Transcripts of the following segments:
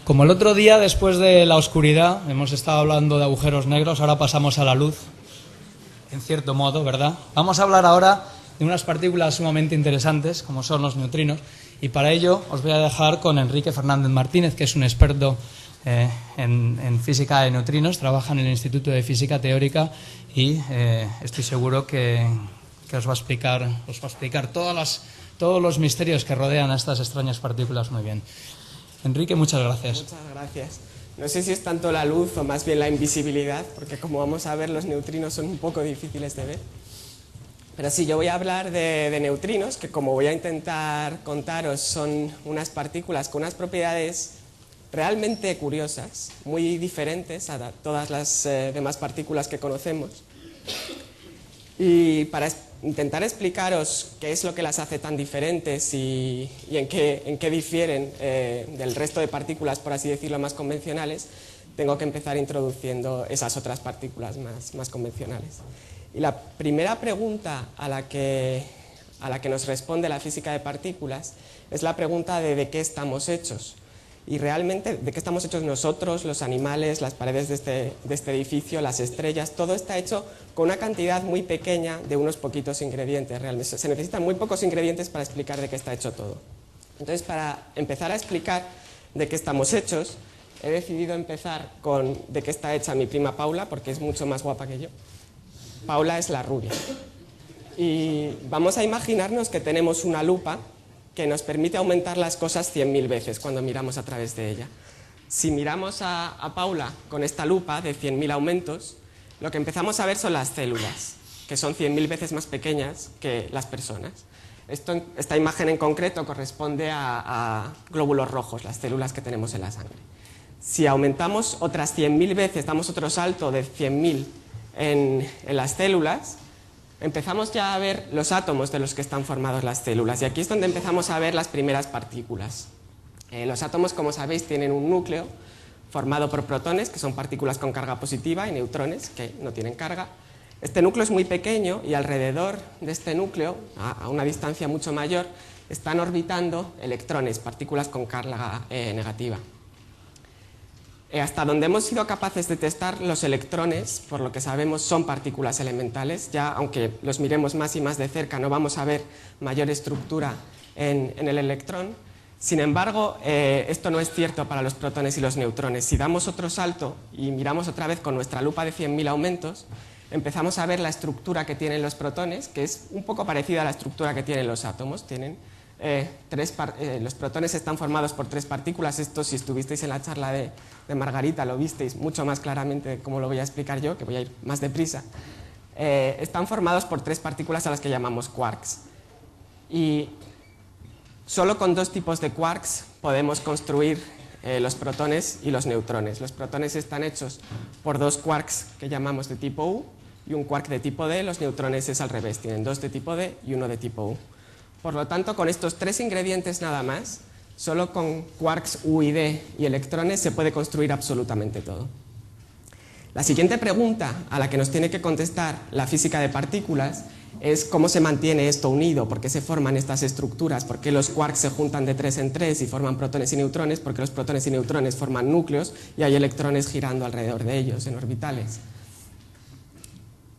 Como el otro día, después de la oscuridad, hemos estado hablando de agujeros negros, ahora pasamos a la luz, en cierto modo, ¿verdad? Vamos a hablar ahora de unas partículas sumamente interesantes, como son los neutrinos, y para ello os voy a dejar con Enrique Fernández Martínez, que es un experto en física de neutrinos, trabaja en el Instituto de Física Teórica y estoy seguro que os va a explicar todos los misterios que rodean a estas extrañas partículas muy bien. Enrique, muchas gracias. Muchas gracias. No sé si es tanto la luz o más bien la invisibilidad, porque como vamos a ver, los neutrinos son un poco difíciles de ver. Pero sí, yo voy a hablar de neutrinos, que como voy a intentar contaros, son unas partículas con unas propiedades realmente curiosas, muy diferentes a todas las demás partículas que conocemos. Y para intentar explicaros qué es lo que las hace tan diferentes y en qué difieren del resto de partículas, por así decirlo, más convencionales, tengo que empezar introduciendo esas otras partículas más convencionales. Y la primera pregunta a la que nos responde la física de partículas es la pregunta de qué estamos hechos. Y realmente, ¿de qué estamos hechos nosotros, los animales, las paredes de este edificio, las estrellas? Todo está hecho con una cantidad muy pequeña de unos poquitos ingredientes. Realmente se necesitan muy pocos ingredientes para explicar de qué está hecho todo. Entonces, para empezar a explicar de qué estamos hechos, he decidido empezar con de qué está hecha mi prima Paula, porque es mucho más guapa que yo. Paula es la rubia. Y vamos a imaginarnos que tenemos una lupa que nos permite aumentar las cosas 100.000 veces cuando miramos a través de ella. Si miramos a Paula con esta lupa de 100.000 aumentos, lo que empezamos a ver son las células, que son 100.000 veces más pequeñas que las personas. Esta imagen en concreto corresponde a glóbulos rojos, las células que tenemos en la sangre. Si aumentamos otras 100.000 veces, damos otro salto de 100.000 en las células, empezamos ya a ver los átomos de los que están formados las células, y aquí es donde empezamos a ver las primeras partículas. Los átomos, como sabéis, tienen un núcleo formado por protones, que son partículas con carga positiva, y neutrones, que no tienen carga. Este núcleo es muy pequeño y alrededor de este núcleo, a una distancia mucho mayor, están orbitando electrones, partículas con carga negativa. Hasta donde hemos sido capaces de testar, los electrones, por lo que sabemos, son partículas elementales. Ya, aunque los miremos más y más de cerca, no vamos a ver mayor estructura en el electrón. Sin embargo, esto no es cierto para los protones y los neutrones. Si damos otro salto y miramos otra vez con nuestra lupa de 100.000 aumentos, empezamos a ver la estructura que tienen los protones, que es un poco parecida a la estructura que tienen los átomos. Los protones están formados por 3 partículas. Esto, si estuvisteis en la charla de Margarita, lo visteis mucho más claramente, como lo voy a explicar yo, que voy a ir más deprisa. Están formados por 3 partículas a las que llamamos quarks. Y solo con 2 tipos de quarks podemos construir los protones y los neutrones. Los protones están hechos por 2 quarks que llamamos de tipo U y un quark de tipo D. Los neutrones es al revés, tienen 2 de tipo D y 1 de tipo U. Por lo tanto, con estos 3 ingredientes nada más, solo con quarks U y D y electrones se puede construir absolutamente todo. La siguiente pregunta a la que nos tiene que contestar la física de partículas es cómo se mantiene esto unido, por qué se forman estas estructuras, por qué los quarks se juntan de 3 en 3 y forman protones y neutrones, por qué los protones y neutrones forman núcleos y hay electrones girando alrededor de ellos en orbitales.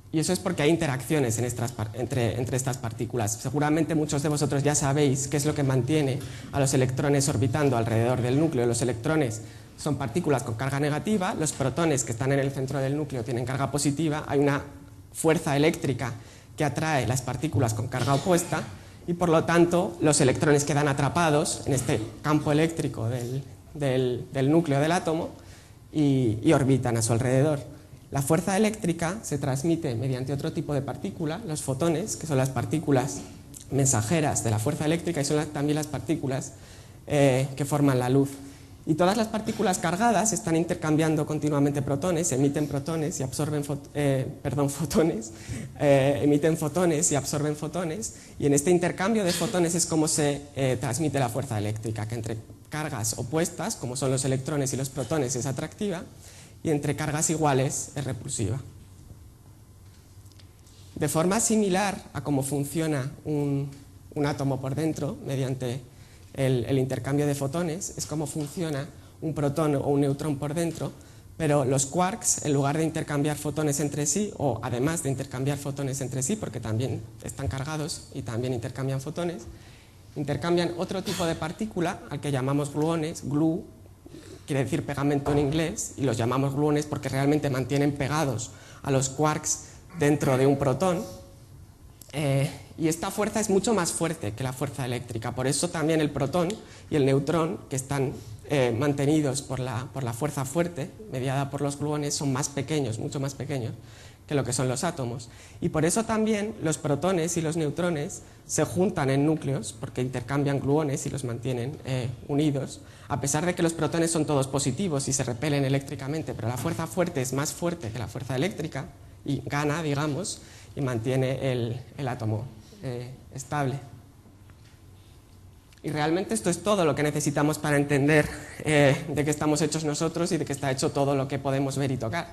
Y eso es porque hay interacciones entre estas partículas. Seguramente muchos de vosotros ya sabéis qué es lo que mantiene a los electrones orbitando alrededor del núcleo. Los electrones son partículas con carga negativa, los protones que están en el centro del núcleo tienen carga positiva, hay una fuerza eléctrica que atrae las partículas con carga opuesta y por lo tanto los electrones quedan atrapados en este campo eléctrico del núcleo del átomo y orbitan a su alrededor. La fuerza eléctrica se transmite mediante otro tipo de partícula, los fotones, que son las partículas mensajeras de la fuerza eléctrica y son también las partículas que forman la luz. Y todas las partículas cargadas están intercambiando continuamente protones, emiten protones y absorben fotones, emiten fotones y absorben fotones, y en este intercambio de fotones es como se transmite la fuerza eléctrica, que entre cargas opuestas, como son los electrones y los protones, es atractiva, y entre cargas iguales es repulsiva. De forma similar a cómo funciona un átomo por dentro, mediante el intercambio de fotones, es como funciona un protón o un neutrón por dentro, pero los quarks, en lugar de intercambiar fotones entre sí, o además de intercambiar fotones entre sí, porque también están cargados y también intercambian fotones, intercambian otro tipo de partícula al que llamamos gluones. Glue quiere decir pegamento en inglés, y los llamamos gluones porque realmente mantienen pegados a los quarks dentro de un protón. Y esta fuerza es mucho más fuerte que la fuerza eléctrica, por eso también el protón y el neutrón, que están mantenidos por la fuerza fuerte, mediada por los gluones, son más pequeños, mucho más pequeños que lo que son los átomos. Y por eso también los protones y los neutrones se juntan en núcleos, porque intercambian gluones y los mantienen unidos, a pesar de que los protones son todos positivos y se repelen eléctricamente, pero la fuerza fuerte es más fuerte que la fuerza eléctrica y gana, digamos, y mantiene el átomo estable. Y realmente esto es todo lo que necesitamos para entender de qué estamos hechos nosotros y de qué está hecho todo lo que podemos ver y tocar.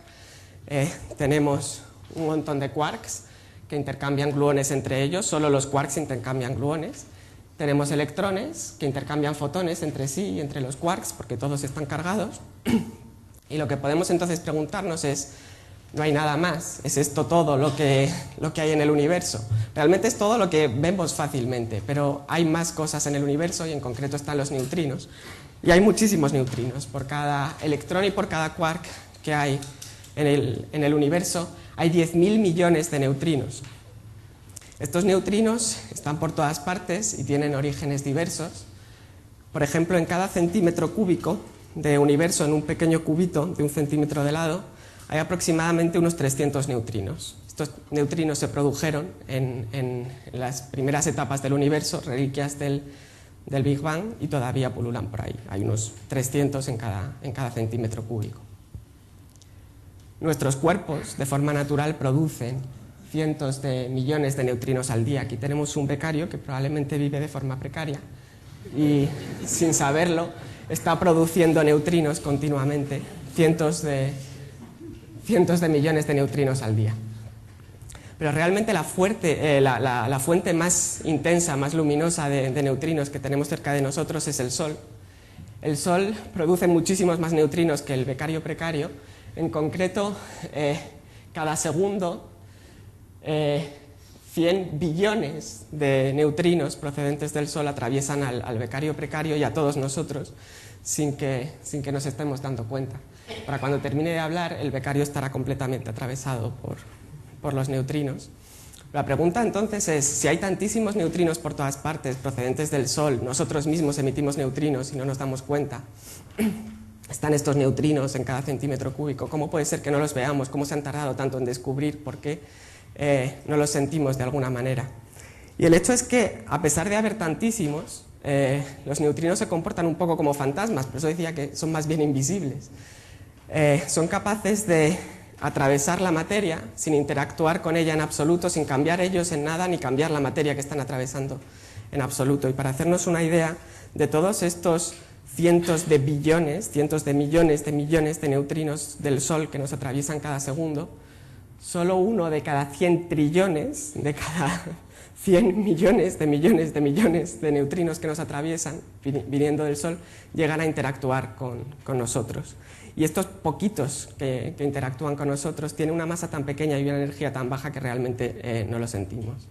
Tenemos un montón de quarks que intercambian gluones entre ellos, solo los quarks intercambian gluones. Tenemos electrones que intercambian fotones entre sí y entre los quarks, porque todos están cargados. Y lo que podemos entonces preguntarnos es, no hay nada más, ¿es esto todo lo que hay en el universo? Realmente es todo lo que vemos fácilmente, pero hay más cosas en el universo y en concreto están los neutrinos. Y hay muchísimos neutrinos, por cada electrón y por cada quark que hay en el universo hay 10.000 millones de neutrinos. Estos neutrinos están por todas partes y tienen orígenes diversos. Por ejemplo, en cada centímetro cúbico de universo, en un pequeño cubito de 1 centímetro de lado, hay aproximadamente unos 300 neutrinos. Estos neutrinos se produjeron en las primeras etapas del universo, reliquias del Big Bang, y todavía pululan por ahí. Hay unos 300 en cada centímetro cúbico. Nuestros cuerpos, de forma natural, producen cientos de millones de neutrinos al día. Aquí tenemos un becario que probablemente vive de forma precaria y, sin saberlo, está produciendo neutrinos continuamente, cientos de millones de neutrinos al día. Pero realmente la fuente más intensa, más luminosa de neutrinos que tenemos cerca de nosotros es el Sol. El Sol produce muchísimos más neutrinos que el becario precario. En concreto, cada segundo, 100 billones de neutrinos procedentes del Sol atraviesan al becario precario y a todos nosotros sin que nos estemos dando cuenta. Para cuando termine de hablar, el becario estará completamente atravesado por los neutrinos. La pregunta entonces es, si hay tantísimos neutrinos por todas partes procedentes del Sol, nosotros mismos emitimos neutrinos y no nos damos cuenta, están estos neutrinos en cada centímetro cúbico, ¿cómo puede ser que no los veamos? ¿Cómo se han tardado tanto en descubrir por qué no los sentimos de alguna manera? Y el hecho es que, a pesar de haber tantísimos, los neutrinos se comportan un poco como fantasmas, por eso decía que son más bien invisibles. Son capaces de atravesar la materia sin interactuar con ella en absoluto, sin cambiar ellos en nada ni cambiar la materia que están atravesando en absoluto. Y para hacernos una idea de todos estos cientos de billones, cientos de millones de neutrinos del Sol que nos atraviesan cada segundo, solo uno de cada 100 trillones, de cada 100 millones de neutrinos que nos atraviesan viniendo del Sol, llegan a interactuar con nosotros. Y estos poquitos que interactúan con nosotros tienen una masa tan pequeña y una energía tan baja que realmente no lo sentimos.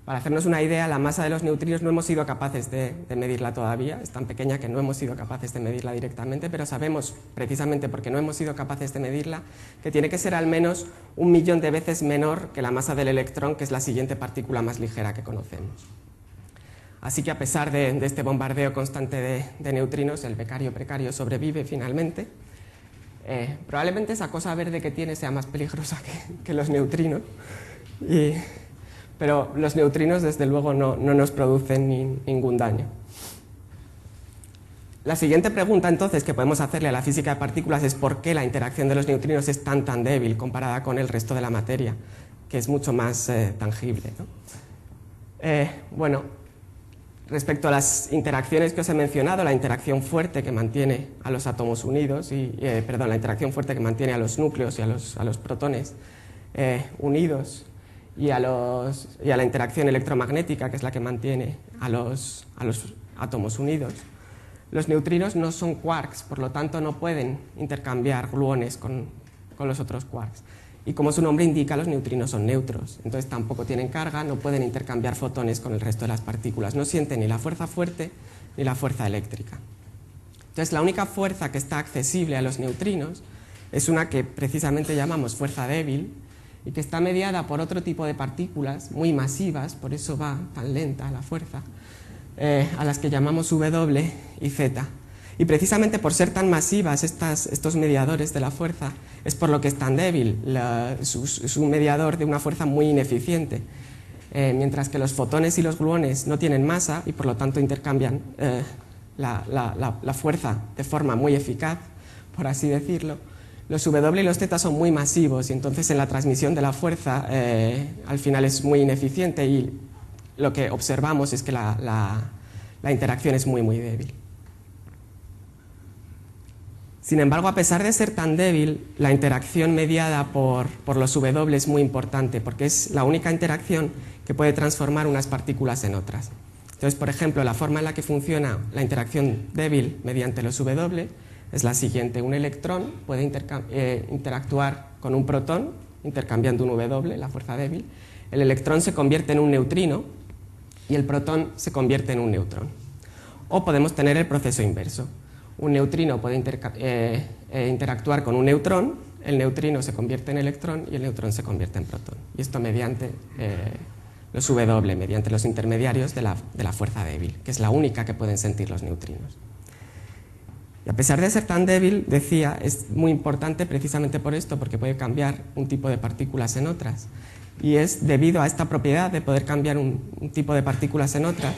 Para hacernos una idea, la masa de los neutrinos no hemos sido capaces de medirla todavía, es tan pequeña que no hemos sido capaces de medirla directamente, pero sabemos, precisamente porque no hemos sido capaces de medirla, que tiene que ser al menos 1 millón de veces menor que la masa del electrón, que es la siguiente partícula más ligera que conocemos. Así que a pesar de este bombardeo constante de neutrinos, el becario precario sobrevive finalmente. Probablemente esa cosa verde que tiene sea más peligrosa que los neutrinos, pero los neutrinos desde luego no nos producen ningún daño. La siguiente pregunta entonces que podemos hacerle a la física de partículas es por qué la interacción de los neutrinos es tan débil comparada con el resto de la materia, que es mucho más tangible, ¿no? Bueno, respecto a las interacciones que os he mencionado, la interacción fuerte que mantiene a los átomos unidos, la interacción fuerte que mantiene a los núcleos y a los protones unidos, y a la interacción electromagnética, que es la que mantiene a los átomos unidos. Los neutrinos no son quarks, por lo tanto no pueden intercambiar gluones con los otros quarks. Y como su nombre indica, los neutrinos son neutros, entonces tampoco tienen carga, no pueden intercambiar fotones con el resto de las partículas, no sienten ni la fuerza fuerte ni la fuerza eléctrica. Entonces la única fuerza que está accesible a los neutrinos es una que precisamente llamamos fuerza débil y que está mediada por otro tipo de partículas muy masivas, por eso va tan lenta la fuerza, a las que llamamos W y Z. Y precisamente por ser tan masivas estos mediadores de la fuerza es por lo que es tan débil, es un mediador de una fuerza muy ineficiente, mientras que los fotones y los gluones no tienen masa y por lo tanto intercambian la fuerza de forma muy eficaz, por así decirlo. Los W y los Z son muy masivos y entonces en la transmisión de la fuerza al final es muy ineficiente y lo que observamos es que la interacción es muy muy débil. Sin embargo, a pesar de ser tan débil, la interacción mediada por los W es muy importante porque es la única interacción que puede transformar unas partículas en otras. Entonces, por ejemplo, la forma en la que funciona la interacción débil mediante los W es la siguiente. Un electrón puede interactuar con un protón intercambiando un W, la fuerza débil. El electrón se convierte en un neutrino y el protón se convierte en un neutrón. O podemos tener el proceso inverso. Un neutrino puede interactuar con un neutrón, el neutrino se convierte en electrón y el neutrón se convierte en protón. Y esto mediante los W, mediante los intermediarios de la fuerza débil, que es la única que pueden sentir los neutrinos. Y a pesar de ser tan débil, decía, es muy importante precisamente por esto, porque puede cambiar un tipo de partículas en otras. Y es debido a esta propiedad de poder cambiar un tipo de partículas en otra,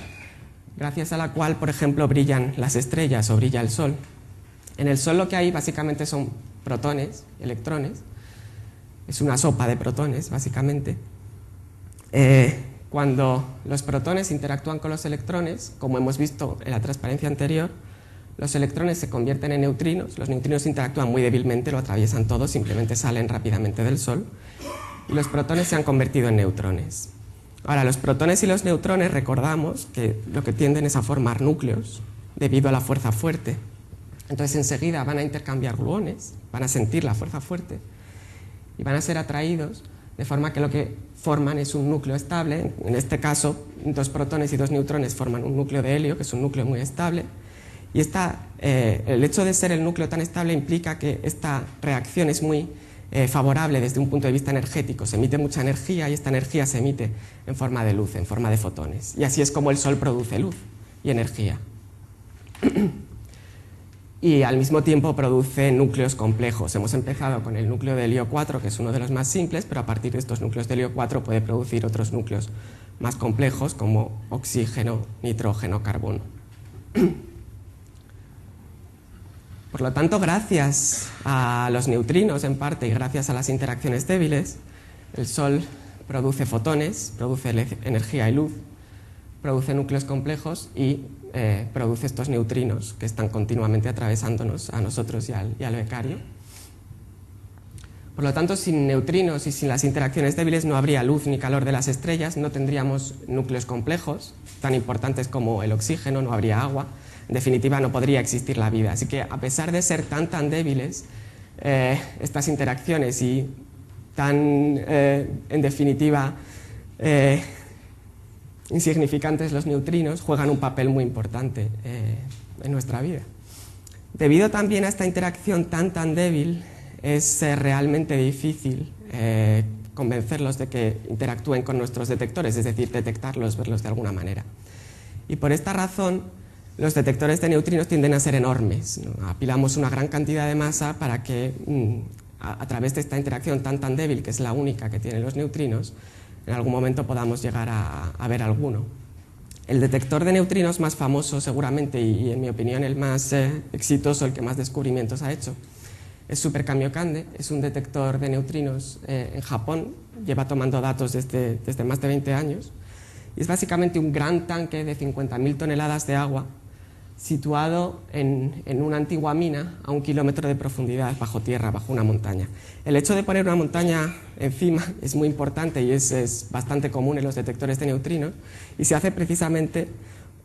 gracias a la cual, por ejemplo, brillan las estrellas o brilla el Sol. En el Sol lo que hay básicamente son protones, electrones, es una sopa de protones, básicamente. Cuando los protones interactúan con los electrones, como hemos visto en la transparencia anterior, los electrones se convierten en neutrinos, los neutrinos interactúan muy débilmente, lo atraviesan todo, simplemente salen rápidamente del Sol, y los protones se han convertido en neutrones. Ahora, los protones y los neutrones, recordamos que lo que tienden es a formar núcleos debido a la fuerza fuerte. Entonces, enseguida van a intercambiar gluones, van a sentir la fuerza fuerte y van a ser atraídos de forma que lo que forman es un núcleo estable. En este caso, 2 protones y 2 neutrones forman un núcleo de helio, que es un núcleo muy estable. Y el hecho de ser el núcleo tan estable implica que esta reacción es muy favorable desde un punto de vista energético. Se emite mucha energía y esta energía se emite en forma de luz, en forma de fotones. Y así es como el Sol produce luz y energía. Y al mismo tiempo produce núcleos complejos. Hemos empezado con el núcleo de helio 4, que es uno de los más simples, pero a partir de estos núcleos de helio 4 puede producir otros núcleos más complejos como oxígeno, nitrógeno, carbono. Por lo tanto, gracias a los neutrinos en parte y gracias a las interacciones débiles, el Sol produce fotones, produce energía y luz, produce núcleos complejos y produce estos neutrinos que están continuamente atravesándonos a nosotros y al becario. Por lo tanto, sin neutrinos y sin las interacciones débiles no habría luz ni calor de las estrellas, no tendríamos núcleos complejos tan importantes como el oxígeno, no habría agua. En definitiva, no podría existir la vida. Así que, a pesar de ser tan débiles estas interacciones y tan, en definitiva, insignificantes los neutrinos, juegan un papel muy importante en nuestra vida. Debido también a esta interacción tan débil, es realmente difícil convencerlos de que interactúen con nuestros detectores, es decir, detectarlos, verlos de alguna manera. Y por esta razón, los detectores de neutrinos tienden a ser enormes, ¿no? Apilamos una gran cantidad de masa para que a través de esta interacción tan débil, que es la única que tienen los neutrinos, en algún momento podamos llegar a ver alguno. El detector de neutrinos más famoso seguramente y en mi opinión el más exitoso, el que más descubrimientos ha hecho, es Super Kamiokande. Es un detector de neutrinos en Japón, lleva tomando datos desde más de 20 años y es básicamente un gran tanque de 50.000 toneladas de agua situado en una antigua mina a 1 kilómetro de profundidad bajo tierra, bajo una montaña. El hecho de poner una montaña encima es muy importante y es bastante común en los detectores de neutrinos y se hace precisamente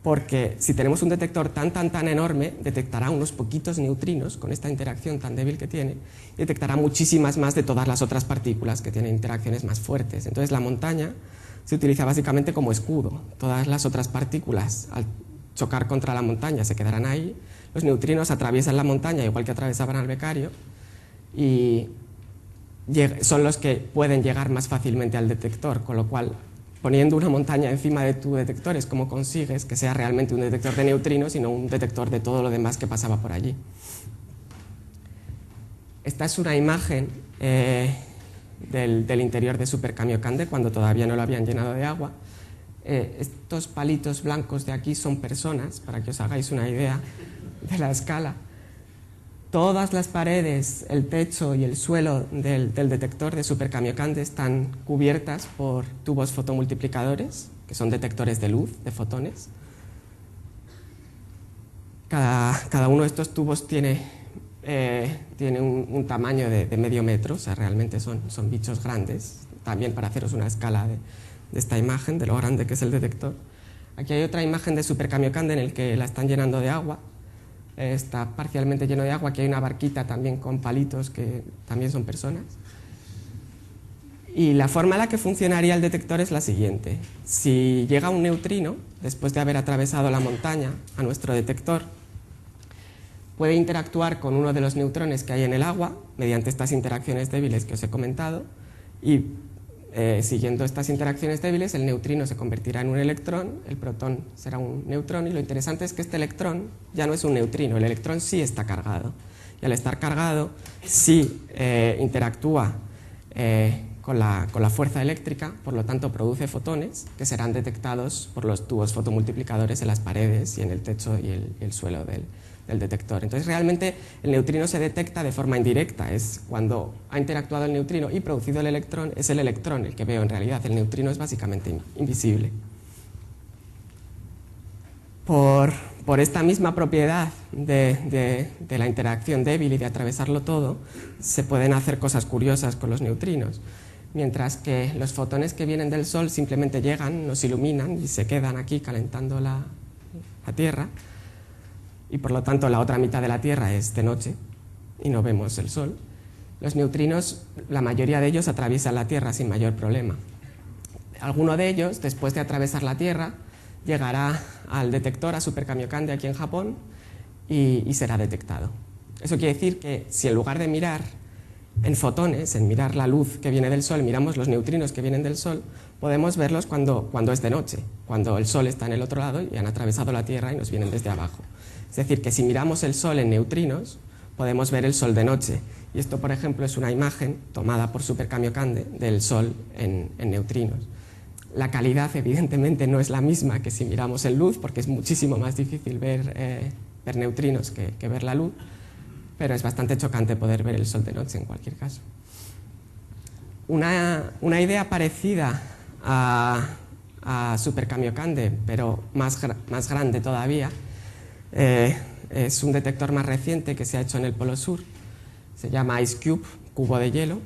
porque si tenemos un detector tan enorme, detectará unos poquitos neutrinos con esta interacción tan débil que tiene, y detectará muchísimas más de todas las otras partículas que tienen interacciones más fuertes. Entonces la montaña se utiliza básicamente como escudo. Todas las otras partículas, al chocar contra la montaña, se quedarán ahí. Los neutrinos atraviesan la montaña igual que atravesaban al becario, y son los que pueden llegar más fácilmente al detector, con lo cual, poniendo una montaña encima de tu detector es como consigues que sea realmente un detector de neutrinos y no un detector de todo lo demás que pasaba por allí. Esta es una imagen del interior de Super Kamiokande cuando todavía no lo habían llenado de agua. Estos palitos blancos de aquí son personas, para que os hagáis una idea de la escala. Todas las paredes, el techo y el suelo del detector de Super Kamiokande están cubiertas por tubos fotomultiplicadores, que son detectores de luz, de fotones. Cada uno de estos tubos tiene un tamaño de medio metro, o sea, realmente son bichos grandes. También para haceros una escala de esta imagen, de lo grande que es el detector. Aquí hay otra imagen de Super Kamiokande en el que la están llenando de agua. Está parcialmente lleno de agua. Aquí hay una barquita también con palitos que también son personas. Y la forma en la que funcionaría el detector es la siguiente. Si llega un neutrino, después de haber atravesado la montaña a nuestro detector, puede interactuar con uno de los neutrones que hay en el agua mediante estas interacciones débiles que os he comentado, y siguiendo estas interacciones débiles, el neutrino se convertirá en un electrón, el protón será un neutrón, y lo interesante es que este electrón ya no es un neutrino, el electrón sí está cargado, y al estar cargado sí interactúa con la fuerza eléctrica, por lo tanto produce fotones que serán detectados por los tubos fotomultiplicadores en las paredes y en el techo y el suelo del detector. Entonces realmente el neutrino se detecta de forma indirecta, es cuando ha interactuado el neutrino y producido el electrón, es el electrón el que veo en realidad, el neutrino es básicamente invisible. Por esta misma propiedad de la interacción débil y de atravesarlo todo, se pueden hacer cosas curiosas con los neutrinos. Mientras que los fotones que vienen del Sol simplemente llegan, nos iluminan y se quedan aquí calentando la Tierra, y por lo tanto la otra mitad de la Tierra es de noche y no vemos el Sol. Los neutrinos, la mayoría de ellos atraviesan la Tierra sin mayor problema. Alguno de ellos, después de atravesar la Tierra, llegará al detector, a Super Kamiokande aquí en Japón, y será detectado. Eso quiere decir que si en lugar de mirar en fotones, en mirar la luz que viene del Sol, miramos los neutrinos que vienen del Sol, podemos verlos cuando es de noche, cuando el Sol está en el otro lado y han atravesado la Tierra y nos vienen desde abajo. Es decir, que si miramos el Sol en neutrinos, podemos ver el Sol de noche. Y esto, por ejemplo, es una imagen tomada por Super Kamiokande del Sol en neutrinos. La calidad, evidentemente, no es la misma que si miramos en luz, porque es muchísimo más difícil ver neutrinos que ver la luz, pero es bastante chocante poder ver el Sol de noche en cualquier caso. Una idea parecida a Super Kamiokande, pero más grande todavía, es un detector más reciente que se ha hecho en el Polo Sur. Se llama Ice Cube, cubo de hielo,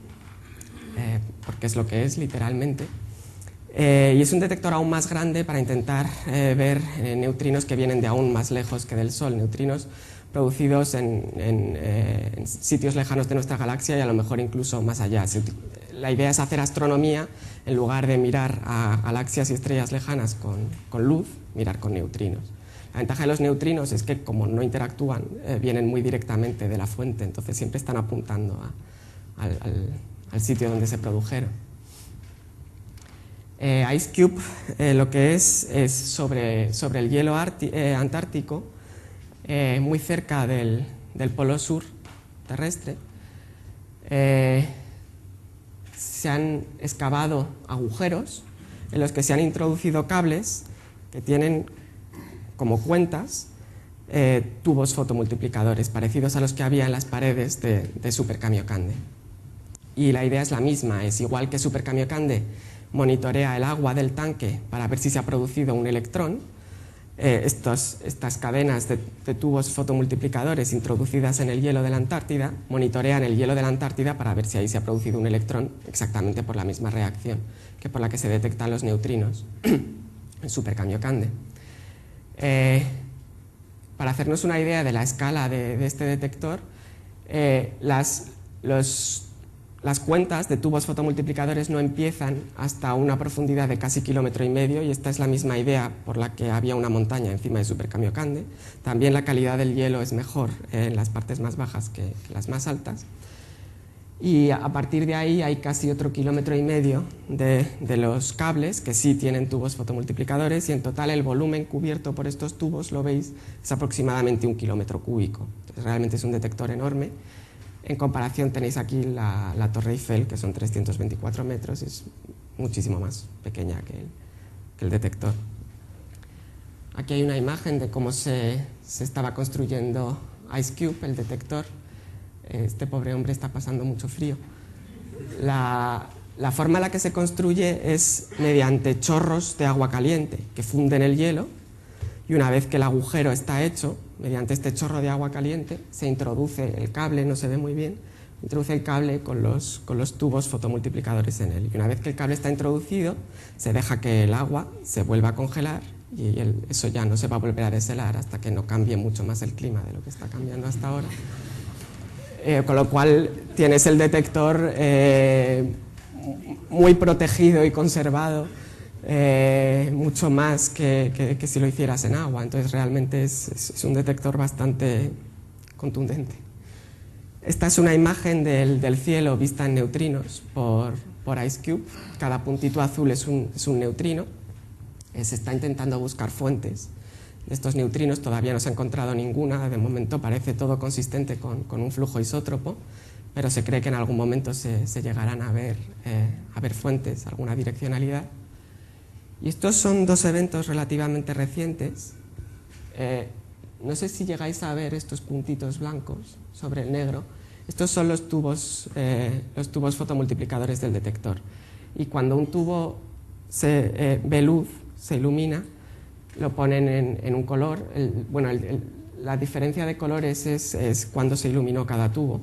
porque es lo que es literalmente. Y es un detector aún más grande para intentar ver neutrinos que vienen de aún más lejos que del Sol, neutrinos producidos en sitios lejanos de nuestra galaxia y a lo mejor incluso más allá. La idea es hacer astronomía, en lugar de mirar a galaxias y estrellas lejanas con luz, mirar con neutrinos. La ventaja de los neutrinos es que, como no interactúan, vienen muy directamente de la fuente, entonces siempre están apuntando al sitio donde se produjeron. Ice Cube lo que es sobre el hielo antártico, muy cerca del polo sur terrestre. Se han excavado agujeros en los que se han introducido cables que tienen como cuentas tubos fotomultiplicadores parecidos a los que había en las paredes de Super Kamiokande. Y la idea es la misma, es igual que Super Kamiokande monitorea el agua del tanque para ver si se ha producido un electrón. Estas cadenas de tubos fotomultiplicadores introducidas en el hielo de la Antártida monitorean el hielo de la Antártida para ver si ahí se ha producido un electrón exactamente por la misma reacción que por la que se detectan los neutrinos en Super Kamiokande. Para hacernos una idea de la escala de este detector, las cuentas de tubos fotomultiplicadores no empiezan hasta una profundidad de casi 1,5 kilómetros, y esta es la misma idea por la que había una montaña encima de Super Kamiokande. También la calidad del hielo es mejor en las partes más bajas que las más altas. Y a partir de ahí hay casi otro 1,5 kilómetros de los cables que sí tienen tubos fotomultiplicadores, y en total el volumen cubierto por estos tubos, lo veis, es aproximadamente 1 kilómetro cúbico. Entonces, realmente es un detector enorme. En comparación tenéis aquí la Torre Eiffel, que son 324 metros, es muchísimo más pequeña que el detector. Aquí hay una imagen de cómo se estaba construyendo IceCube, el detector. Este pobre hombre está pasando mucho frío. La forma en la que se construye es mediante chorros de agua caliente que funden el hielo, y una vez que el agujero está hecho, mediante este chorro de agua caliente se introduce el cable, no se ve muy bien, introduce el cable con los tubos fotomultiplicadores en él. Y una vez que el cable está introducido, se deja que el agua se vuelva a congelar, y eso ya no se va a volver a deshelar hasta que no cambie mucho más el clima de lo que está cambiando hasta ahora. Con lo cual tienes el detector muy protegido y conservado, mucho más que si lo hicieras en agua. Entonces realmente es un detector bastante contundente. Esta es una imagen del cielo vista en neutrinos por IceCube. Cada puntito azul es un neutrino. Se está intentando buscar fuentes de estos neutrinos, todavía no se ha encontrado ninguna. De momento parece todo consistente con un flujo isótropo, pero se cree que en algún momento se llegarán a ver fuentes, alguna direccionalidad. Y estos son dos eventos relativamente recientes. No sé si llegáis a ver estos puntitos blancos sobre el negro. Estos son los tubos fotomultiplicadores del detector. Y cuando un tubo ve luz, se ilumina, lo ponen en un color. La diferencia de colores es cuando se iluminó cada tubo.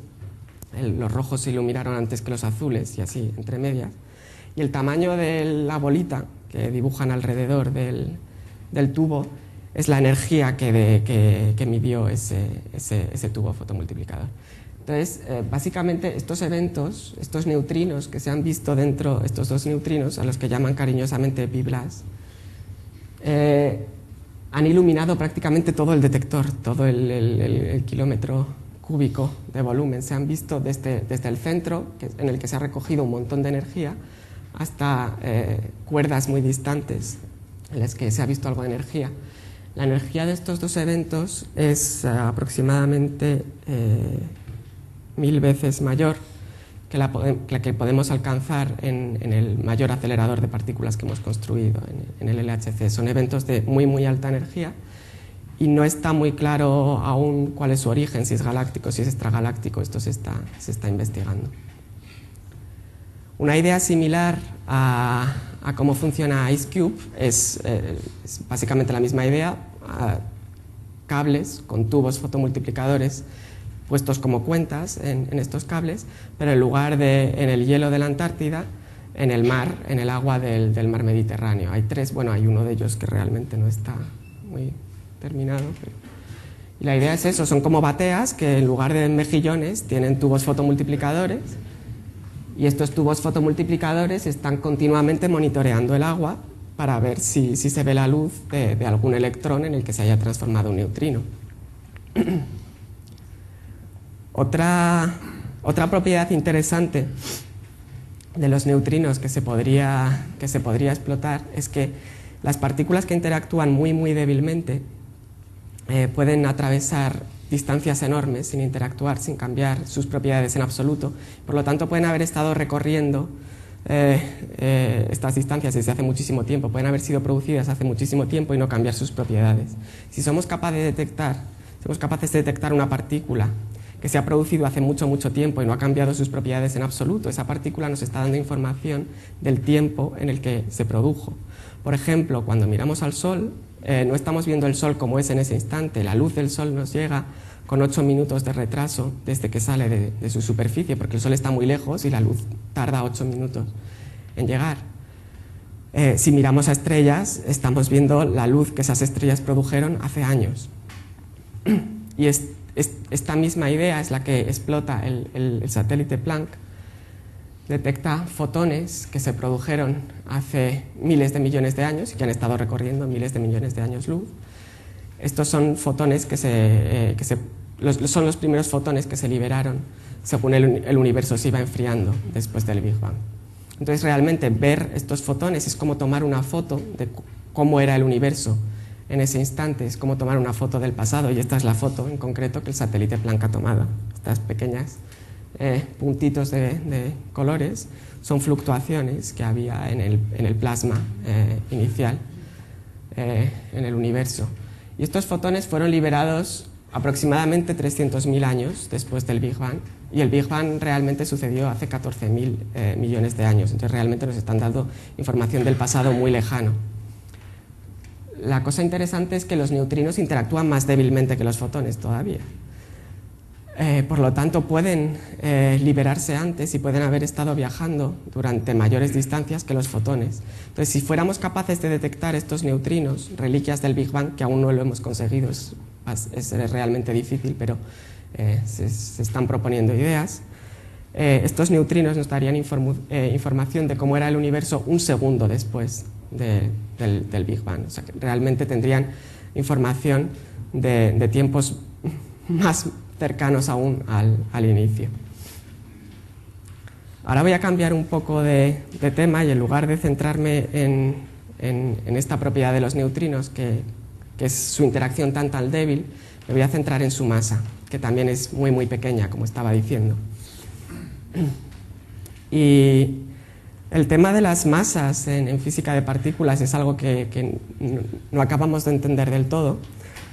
Los rojos se iluminaron antes que los azules, y así, entre medias. Y el tamaño de la bolita que dibujan alrededor del tubo es la energía que midió ese tubo fotomultiplicador. Entonces, básicamente, estos eventos, estos neutrinos que se han visto dentro, estos dos neutrinos, a los que llaman cariñosamente P-BLAST, han iluminado prácticamente todo el detector, todo el kilómetro cúbico de volumen. Se han visto desde el centro, en el que se ha recogido un montón de energía, hasta cuerdas muy distantes en las que se ha visto algo de energía. La energía de estos dos eventos es aproximadamente 1000 veces mayor que la que podemos alcanzar en el mayor acelerador de partículas que hemos construido, en el LHC. Son eventos de muy, muy alta energía, y no está muy claro aún cuál es su origen, si es galáctico, si es extragaláctico. Esto se está investigando. Una idea similar a cómo funciona IceCube es básicamente la misma idea: cables con tubos fotomultiplicadores puestos como cuentas en estos cables, pero en lugar de en el hielo de la Antártida, en el mar, en el agua del mar Mediterráneo. Hay tres, hay uno de ellos que realmente no está muy terminado. Y la idea es eso: son como bateas que en lugar de mejillones tienen tubos fotomultiplicadores, y estos tubos fotomultiplicadores están continuamente monitoreando el agua para ver si se ve la luz de algún electrón en el que se haya transformado un neutrino. Otra propiedad interesante de los neutrinos que se podría explotar es que las partículas que interactúan muy, muy débilmente pueden atravesar distancias enormes sin interactuar, sin cambiar sus propiedades en absoluto. Por lo tanto, pueden haber estado recorriendo estas distancias desde hace muchísimo tiempo, pueden haber sido producidas hace muchísimo tiempo y no cambiar sus propiedades. Si somos capaces de detectar una partícula que se ha producido hace mucho, mucho tiempo y no ha cambiado sus propiedades en absoluto, esa partícula nos está dando información del tiempo en el que se produjo. Por ejemplo, cuando miramos al Sol, no estamos viendo el Sol como es en ese instante. La luz del Sol nos llega con 8 minutos de retraso desde que sale de su superficie, porque el Sol está muy lejos y la luz tarda 8 minutos en llegar. Si miramos a estrellas, estamos viendo la luz que esas estrellas produjeron hace años. Y esta misma idea es la que explota el satélite Planck. Detecta fotones que se produjeron hace miles de millones de años y que han estado recorriendo miles de millones de años luz. Estos son fotones son los primeros fotones que se liberaron según el universo se iba enfriando después del Big Bang. Entonces, realmente ver estos fotones es como tomar una foto de cómo era el universo en ese instante, es como tomar una foto del pasado, y esta es la foto en concreto que el satélite Planck ha tomado. Estas pequeñas puntitos de colores son fluctuaciones que había en el plasma inicial en el universo. Y estos fotones fueron liberados aproximadamente 300.000 años después del Big Bang, y el Big Bang realmente sucedió hace 14.000 millones de años, entonces realmente nos están dando información del pasado muy lejano. La cosa interesante es que los neutrinos interactúan más débilmente que los fotones todavía. Por lo tanto, pueden liberarse antes y pueden haber estado viajando durante mayores distancias que los fotones. Entonces, si fuéramos capaces de detectar estos neutrinos, reliquias del Big Bang, que aún no lo hemos conseguido, es realmente difícil, pero se están proponiendo ideas, estos neutrinos nos darían información de cómo era el universo un segundo después del Big Bang. O sea, que realmente tendrían información de tiempos más cercanos aún al inicio. Ahora voy a cambiar un poco de tema, y en lugar de centrarme en esta propiedad de los neutrinos, que es su interacción tan débil, me voy a centrar en su masa, que también es muy pequeña, como estaba diciendo. Y el tema de las masas en física de partículas es algo que no acabamos de entender del todo.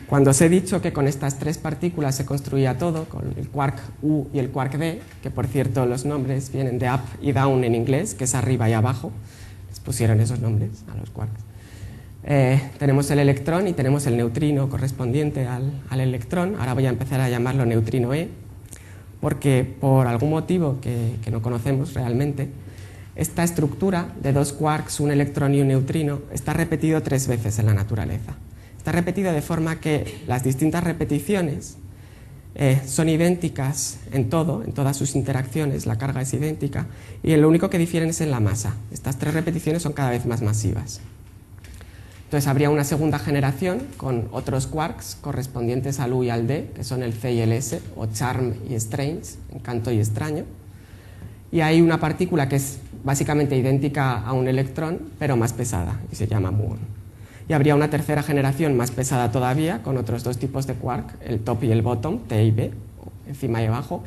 Cuando os he dicho que con estas tres partículas se construía todo, con el quark U y el quark D, que por cierto los nombres vienen de up y down en inglés, que es arriba y abajo, les pusieron esos nombres a los quarks. Tenemos el electrón y tenemos el neutrino correspondiente al electrón. Ahora voy a empezar a llamarlo neutrino E, porque por algún motivo que no conocemos realmente, esta estructura de dos quarks, un electrón y un neutrino, está repetido 3 veces en la naturaleza. Está repetido de forma que las distintas repeticiones son idénticas en todas sus interacciones, la carga es idéntica, y lo único que difieren es en la masa. Estas 3 repeticiones son cada vez más masivas. Entonces habría una segunda generación con otros quarks correspondientes al U y al D, que son el C y el S, o charm y strange, encanto y extraño. Y hay una partícula que es básicamente idéntica a un electrón, pero más pesada, y se llama muón. Y habría una tercera generación más pesada todavía, con otros 2 tipos de quark, el top y el bottom, T y B, encima y abajo.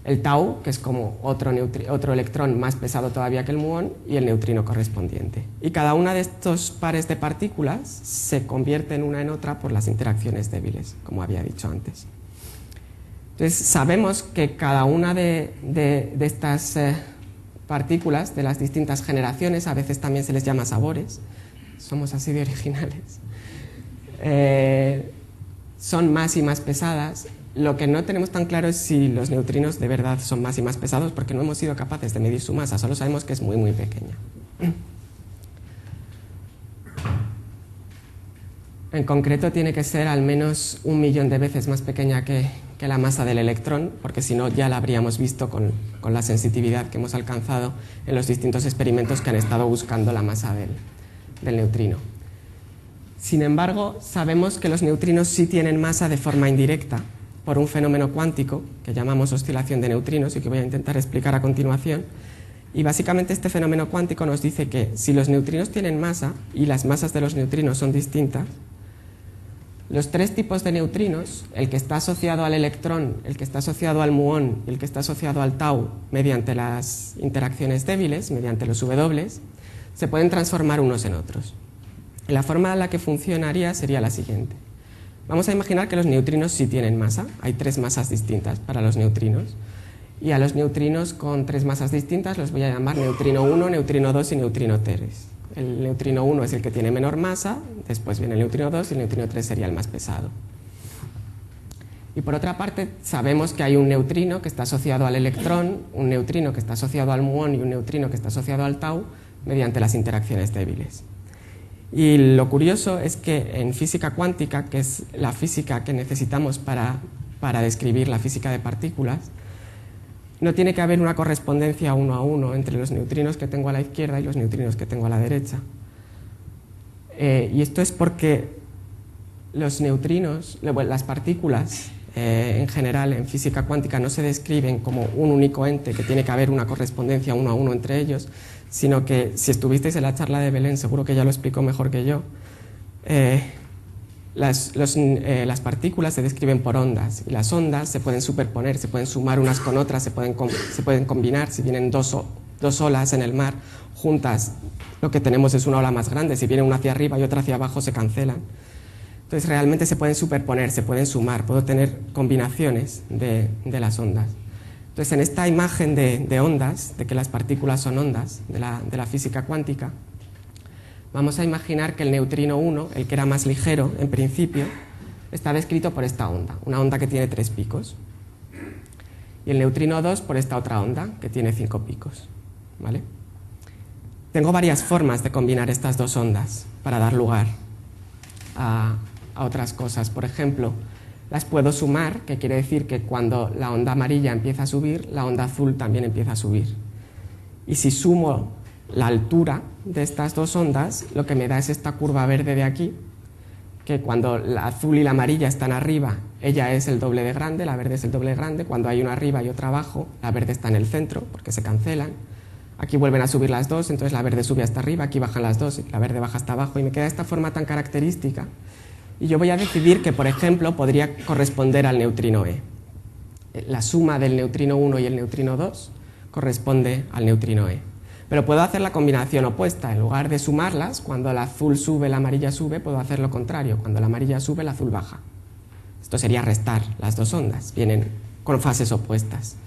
El tau, que es como otro electrón más pesado todavía que el muón, y el neutrino correspondiente. Y cada una de estos pares de partículas se convierte en una en otra por las interacciones débiles, como había dicho antes. Entonces, sabemos que cada una de estas partículas, de las distintas generaciones, a veces también se les llama sabores, somos así de originales, son más y más pesadas. Lo que no tenemos tan claro es si los neutrinos de verdad son más y más pesados, porque no hemos sido capaces de medir su masa, solo sabemos que es muy pequeña. En concreto tiene que ser al menos 1 millón de veces más pequeña que la masa del electrón, porque si no ya la habríamos visto con la sensitividad que hemos alcanzado en los distintos experimentos que han estado buscando la masa del neutrino. Sin embargo, sabemos que los neutrinos sí tienen masa de forma indirecta por un fenómeno cuántico que llamamos oscilación de neutrinos y que voy a intentar explicar a continuación. Y básicamente este fenómeno cuántico nos dice que si los neutrinos tienen masa y las masas de los neutrinos son distintas, los 3 tipos de neutrinos, el que está asociado al electrón, el que está asociado al muón y el que está asociado al tau mediante las interacciones débiles, mediante los W, se pueden transformar unos en otros. La forma en la que funcionaría sería la siguiente. Vamos a imaginar que los neutrinos sí tienen masa, hay 3 masas distintas para los neutrinos, y a los neutrinos con 3 masas distintas los voy a llamar neutrino 1, neutrino 2 y neutrino 3. El neutrino 1 es el que tiene menor masa, después viene el neutrino 2 y el neutrino 3 sería el más pesado. Y por otra parte, sabemos que hay un neutrino que está asociado al electrón, un neutrino que está asociado al muón y un neutrino que está asociado al tau, mediante las interacciones débiles. Y lo curioso es que en física cuántica, que es la física que necesitamos para describir la física de partículas, no tiene que haber una correspondencia 1 a 1 entre los neutrinos que tengo a la izquierda y los neutrinos que tengo a la derecha. Y esto es porque los neutrinos, las partículas en general en física cuántica no se describen como un único ente que tiene que haber una correspondencia 1 a 1 entre ellos, sino que si estuvisteis en la charla de Belén seguro que ya lo explicó mejor que yo. Las partículas se describen por ondas y las ondas se pueden superponer, se pueden sumar unas con otras, se pueden combinar. Si vienen dos olas en el mar juntas, lo que tenemos es una ola más grande. Si viene una hacia arriba y otra hacia abajo, se cancelan. Entonces realmente se pueden superponer, se pueden sumar, puedo tener combinaciones de las ondas. Entonces en esta imagen de ondas, de que las partículas son ondas de la física cuántica, vamos a imaginar que el neutrino 1, el que era más ligero en principio, está descrito por esta onda, una onda que tiene 3 picos. Y el neutrino 2 por esta otra onda, que tiene 5 picos. ¿Vale? Tengo varias formas de combinar estas dos ondas para dar lugar a otras cosas. Por ejemplo, las puedo sumar, que quiere decir que cuando la onda amarilla empieza a subir, la onda azul también empieza a subir. Y si sumo la altura de estas dos ondas, lo que me da es esta curva verde de aquí, que cuando la azul y la amarilla están arriba, ella es el doble de grande, la verde es el doble de grande. Cuando hay una arriba y otra abajo, la verde está en el centro, porque se cancelan. Aquí vuelven a subir las dos, entonces la verde sube hasta arriba, aquí bajan las dos, y la verde baja hasta abajo, y me queda esta forma tan característica. Y yo voy a decidir que, por ejemplo, podría corresponder al neutrino E. La suma del neutrino 1 y el neutrino 2 corresponde al neutrino E. Pero puedo hacer la combinación opuesta. En lugar de sumarlas, cuando el azul sube, la amarilla sube, puedo hacer lo contrario. Cuando la amarilla sube, el azul baja. Esto sería restar las dos ondas. Vienen con fases opuestas.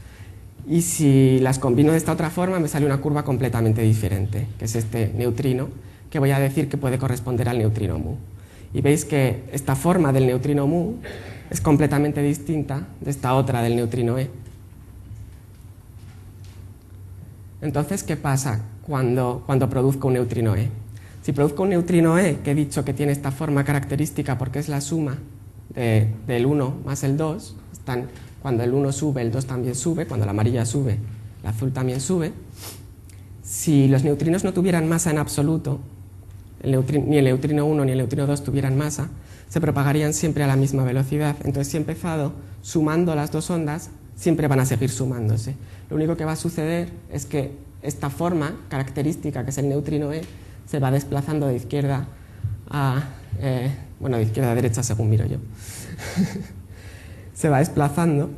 Y si las combino de esta otra forma, me sale una curva completamente diferente, que es este neutrino, que voy a decir que puede corresponder al neutrino mu. Y veis que esta forma del neutrino mu es completamente distinta de esta otra del neutrino E. Entonces, ¿qué pasa cuando produzco un neutrino E? Si produzco un neutrino E, que he dicho que tiene esta forma característica porque es la suma del 1 más el 2, cuando el 1 sube, el 2 también sube, cuando la amarilla sube, el azul también sube. Si los neutrinos no tuvieran masa en absoluto, ni el neutrino 1 ni el neutrino 2 tuvieran masa, se propagarían siempre a la misma velocidad. Entonces, si he empezado sumando las dos ondas, siempre van a seguir sumándose. Lo único que va a suceder es que esta forma característica, que es el neutrino E, se va desplazando de izquierda de izquierda a derecha según miro yo. Se va desplazando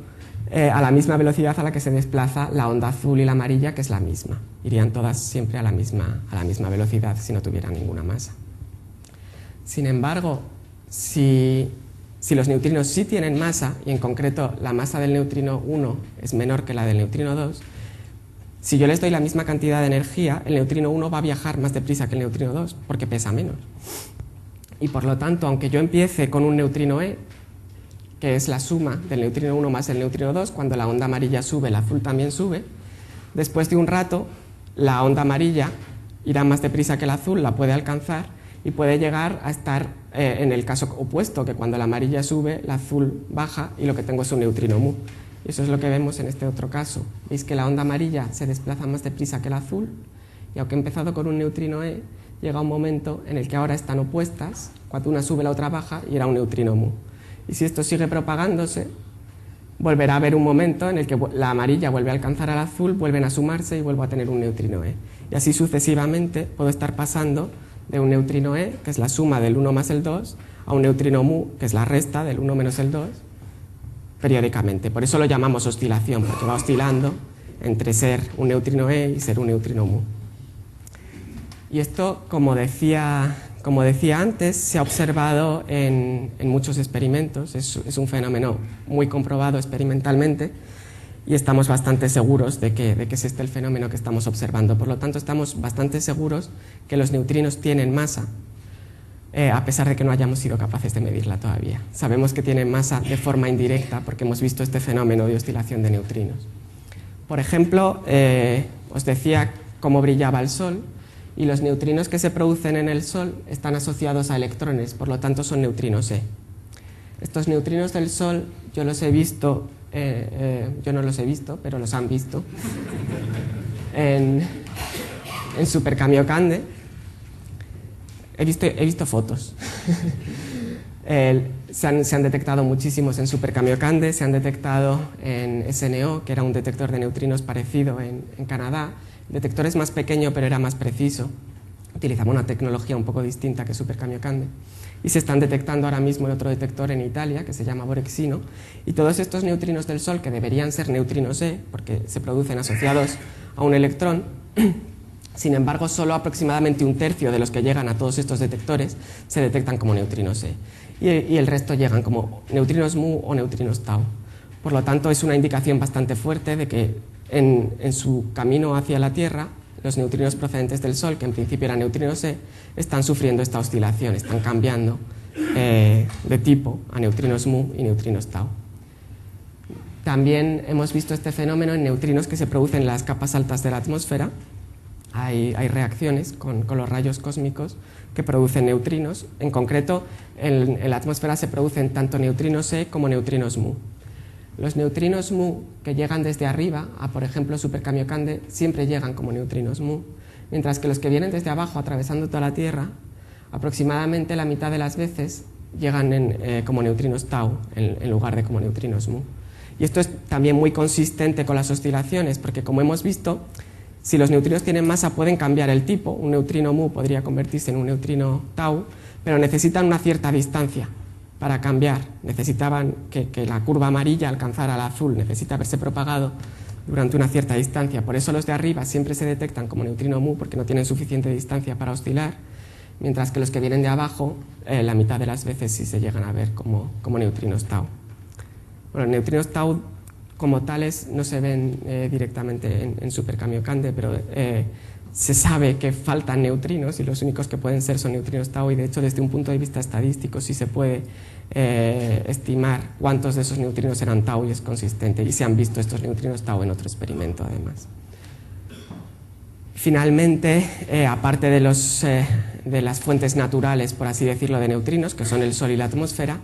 a la misma velocidad a la que se desplaza la onda azul y la amarilla, que es la misma. Irían todas siempre a la misma velocidad si no tuvieran ninguna masa. Sin embargo, si los neutrinos sí tienen masa, y en concreto la masa del neutrino 1 es menor que la del neutrino 2, si yo les doy la misma cantidad de energía, el neutrino 1 va a viajar más deprisa que el neutrino 2, porque pesa menos. Y por lo tanto, aunque yo empiece con un neutrino E, que es la suma del neutrino 1 más el neutrino 2, cuando la onda amarilla sube, el azul también sube, después de un rato, la onda amarilla irá más deprisa que el azul, la puede alcanzar, y puede llegar a estar en el caso opuesto, que cuando la amarilla sube, la azul baja y lo que tengo es un neutrino mu. Y eso es lo que vemos en este otro caso. Veis que la onda amarilla se desplaza más deprisa que el azul, y aunque he empezado con un neutrino E, llega un momento en el que ahora están opuestas, cuando una sube la otra baja y era un neutrino mu. Y si esto sigue propagándose, volverá a haber un momento en el que la amarilla vuelve a alcanzar al azul, vuelven a sumarse y vuelvo a tener un neutrino E. Y así sucesivamente puedo estar pasando de un neutrino E, que es la suma del 1 más el 2, a un neutrino mu, que es la resta del 1 menos el 2, periódicamente. Por eso lo llamamos oscilación, porque va oscilando entre ser un neutrino E y ser un neutrino mu. Y esto, como decía antes, se ha observado en muchos experimentos, es un fenómeno muy comprobado experimentalmente, y estamos bastante seguros de que es este el fenómeno que estamos observando. Por lo tanto, estamos bastante seguros que los neutrinos tienen masa, a pesar de que no hayamos sido capaces de medirla todavía. Sabemos que tienen masa de forma indirecta porque hemos visto este fenómeno de oscilación de neutrinos. Por ejemplo, os decía cómo brillaba el Sol, y los neutrinos que se producen en el Sol están asociados a electrones, por lo tanto son neutrinos E. Estos neutrinos del Sol yo los he visto, yo no los he visto, pero los han visto en Super Kamiokande. He visto fotos. Se han detectado muchísimos en Super Kamiokande, se han detectado en SNO, que era un detector de neutrinos parecido en Canadá. El detector es más pequeño, pero era más preciso. Utilizaba una tecnología un poco distinta que Super Kamiokande. Y se están detectando ahora mismo en otro detector en Italia, que se llama Borexino. Y todos estos neutrinos del Sol, que deberían ser neutrinos E, porque se producen asociados a un electrón, sin embargo, solo aproximadamente un tercio de los que llegan a todos estos detectores se detectan como neutrinos E. Y el resto llegan como neutrinos mu o neutrinos tau. Por lo tanto, es una indicación bastante fuerte de que en su camino hacia la Tierra, los neutrinos procedentes del Sol, que en principio eran neutrinos E, están sufriendo esta oscilación, están cambiando de tipo a neutrinos mu y neutrinos tau. También hemos visto este fenómeno en neutrinos que se producen en las capas altas de la atmósfera. Hay reacciones con los rayos cósmicos que producen neutrinos. En concreto, en la atmósfera se producen tanto neutrinos E como neutrinos mu. Los neutrinos mu que llegan desde arriba, a por ejemplo Super Kamiokande, siempre llegan como neutrinos mu, mientras que los que vienen desde abajo atravesando toda la Tierra, aproximadamente la mitad de las veces llegan como neutrinos tau en lugar de como neutrinos mu. Y esto es también muy consistente con las oscilaciones, porque como hemos visto, si los neutrinos tienen masa pueden cambiar el tipo. Un neutrino mu podría convertirse en un neutrino tau, pero necesitan una cierta distancia para cambiar. Necesitaban que la curva amarilla alcanzara al azul, necesita haberse propagado durante una cierta distancia. Por eso los de arriba siempre se detectan como neutrino mu, porque no tienen suficiente distancia para oscilar, mientras que los que vienen de abajo, la mitad de las veces sí se llegan a ver como neutrinos tau. Bueno, los neutrinos tau como tales no se ven directamente en Super Kamiokande, pero se sabe que faltan neutrinos y los únicos que pueden ser son neutrinos tau, y de hecho desde un punto de vista estadístico sí se puede estimar cuántos de esos neutrinos eran tau, y es consistente, y se han visto estos neutrinos tau en otro experimento además. Finalmente, aparte de las fuentes naturales, por así decirlo, de neutrinos, que son el Sol y la atmósfera,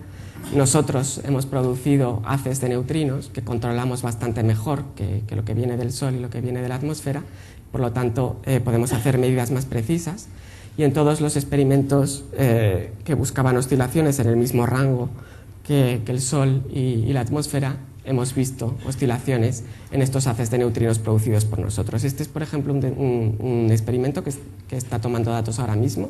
nosotros hemos producido haces de neutrinos que controlamos bastante mejor que lo que viene del Sol y lo que viene de la atmósfera. Por lo tanto, podemos hacer medidas más precisas, y en todos los experimentos que buscaban oscilaciones en el mismo rango que el Sol y la atmósfera, hemos visto oscilaciones en estos haces de neutrinos producidos por nosotros. Este es, por ejemplo, un experimento que está tomando datos ahora mismo.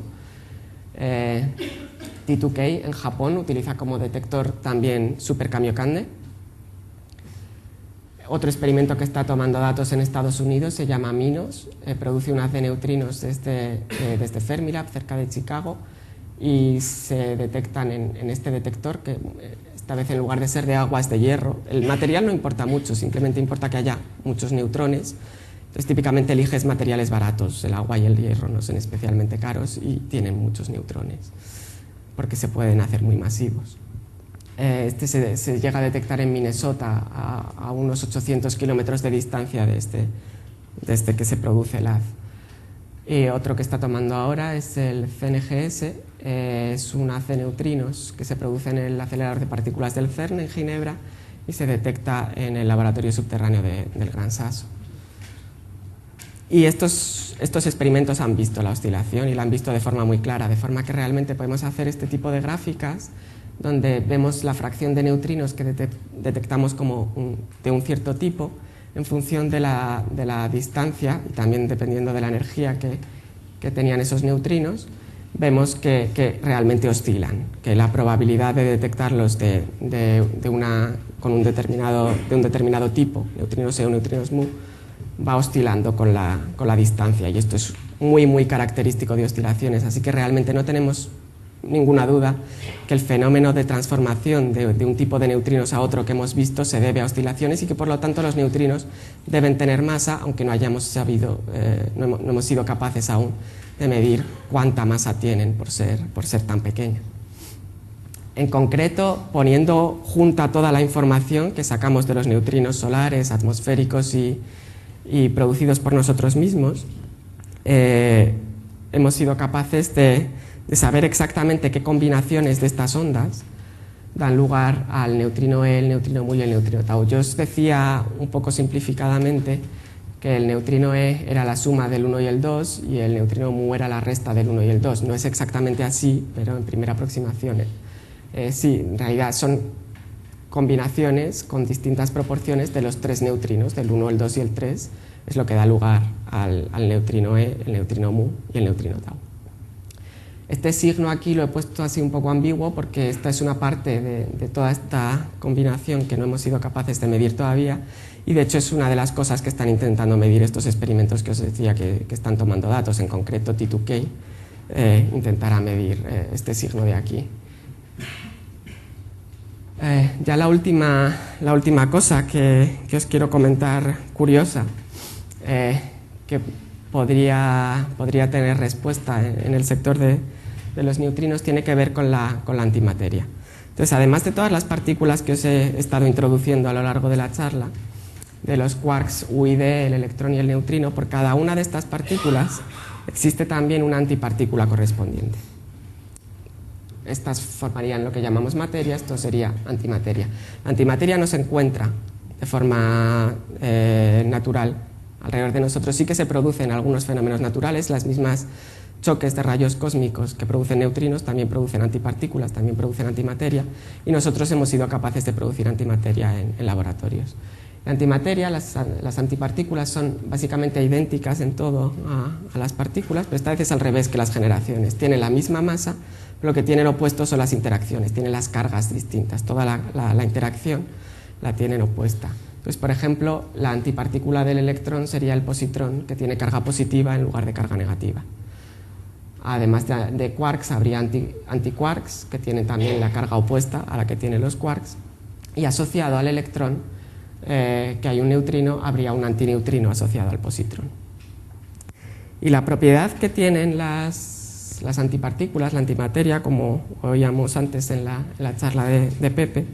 T2K en Japón utiliza como detector también Super Kamiokande. Otro experimento que está tomando datos en Estados Unidos se llama MINOS, produce un haz de neutrinos desde Fermilab, cerca de Chicago, y se detectan en este detector, que esta vez en lugar de ser de agua es de hierro. El material no importa mucho, simplemente importa que haya muchos neutrones. Entonces típicamente eliges materiales baratos, el agua y el hierro no son especialmente caros y tienen muchos neutrones, porque se pueden hacer muy masivos. Este se llega a detectar en Minnesota a unos 800 kilómetros de distancia desde que se produce el haz. Y otro que está tomando ahora es el CNGS, es un haz de neutrinos que se produce en el acelerador de partículas del CERN en Ginebra y se detecta en el laboratorio subterráneo del Gran Sasso. Y estos experimentos han visto la oscilación y la han visto de forma muy clara, de forma que realmente podemos hacer este tipo de gráficas donde vemos la fracción de neutrinos que detectamos como de un cierto tipo en función de la distancia, y también dependiendo de la energía que tenían esos neutrinos, vemos que realmente oscilan, que la probabilidad de detectarlos con un determinado tipo, neutrinos E o neutrinos mu, va oscilando con la distancia, y esto es muy, muy característico de oscilaciones, así que realmente no tenemos ninguna duda que el fenómeno de transformación de un tipo de neutrinos a otro que hemos visto se debe a oscilaciones, y que por lo tanto los neutrinos deben tener masa, aunque no hemos sido capaces aún de medir cuánta masa tienen por ser tan pequeña. En concreto, poniendo junta toda la información que sacamos de los neutrinos solares, atmosféricos y producidos por nosotros mismos, hemos sido capaces de saber exactamente qué combinaciones de estas ondas dan lugar al neutrino E, el neutrino mu y el neutrino tau. Yo os decía un poco simplificadamente que el neutrino E era la suma del 1 y el 2 y el neutrino mu era la resta del 1 y el 2. No es exactamente así, pero en primera aproximación sí, en realidad son combinaciones con distintas proporciones de los tres neutrinos, del 1, el 2 y el 3, es lo que da lugar al neutrino E, el neutrino mu y el neutrino tau. Este signo aquí lo he puesto así un poco ambiguo porque esta es una parte de toda esta combinación que no hemos sido capaces de medir todavía y de hecho es una de las cosas que están intentando medir estos experimentos que os decía que están tomando datos, en concreto T2K intentará medir este signo de aquí. Ya la última cosa que os quiero comentar curiosa, que podría tener respuesta en el sector de los neutrinos, tiene que ver con la antimateria. Entonces, además de todas las partículas que os he estado introduciendo a lo largo de la charla, de los quarks U y D, el electrón y el neutrino, por cada una de estas partículas existe también una antipartícula correspondiente. Estas formarían lo que llamamos materia, esto sería antimateria. La antimateria no se encuentra de forma natural alrededor de nosotros, sí que se producen algunos fenómenos naturales, las mismas choques de rayos cósmicos que producen neutrinos también producen antipartículas, también producen antimateria, y nosotros hemos sido capaces de producir antimateria en laboratorios. La antimateria, las antipartículas son básicamente idénticas en todo a las partículas, pero esta vez es al revés que las generaciones. Tienen la misma masa, pero lo que tienen opuesto son las interacciones, tienen las cargas distintas, toda la interacción la tienen opuesta. Entonces, por ejemplo, la antipartícula del electrón sería el positrón, que tiene carga positiva en lugar de carga negativa. Además de quarks, habría antiquarks, que tienen también la carga opuesta a la que tienen los quarks, y asociado al electrón, que hay un neutrino, habría un antineutrino asociado al positrón. Y la propiedad que tienen las antipartículas, la antimateria, como oíamos antes en la charla de Pepe,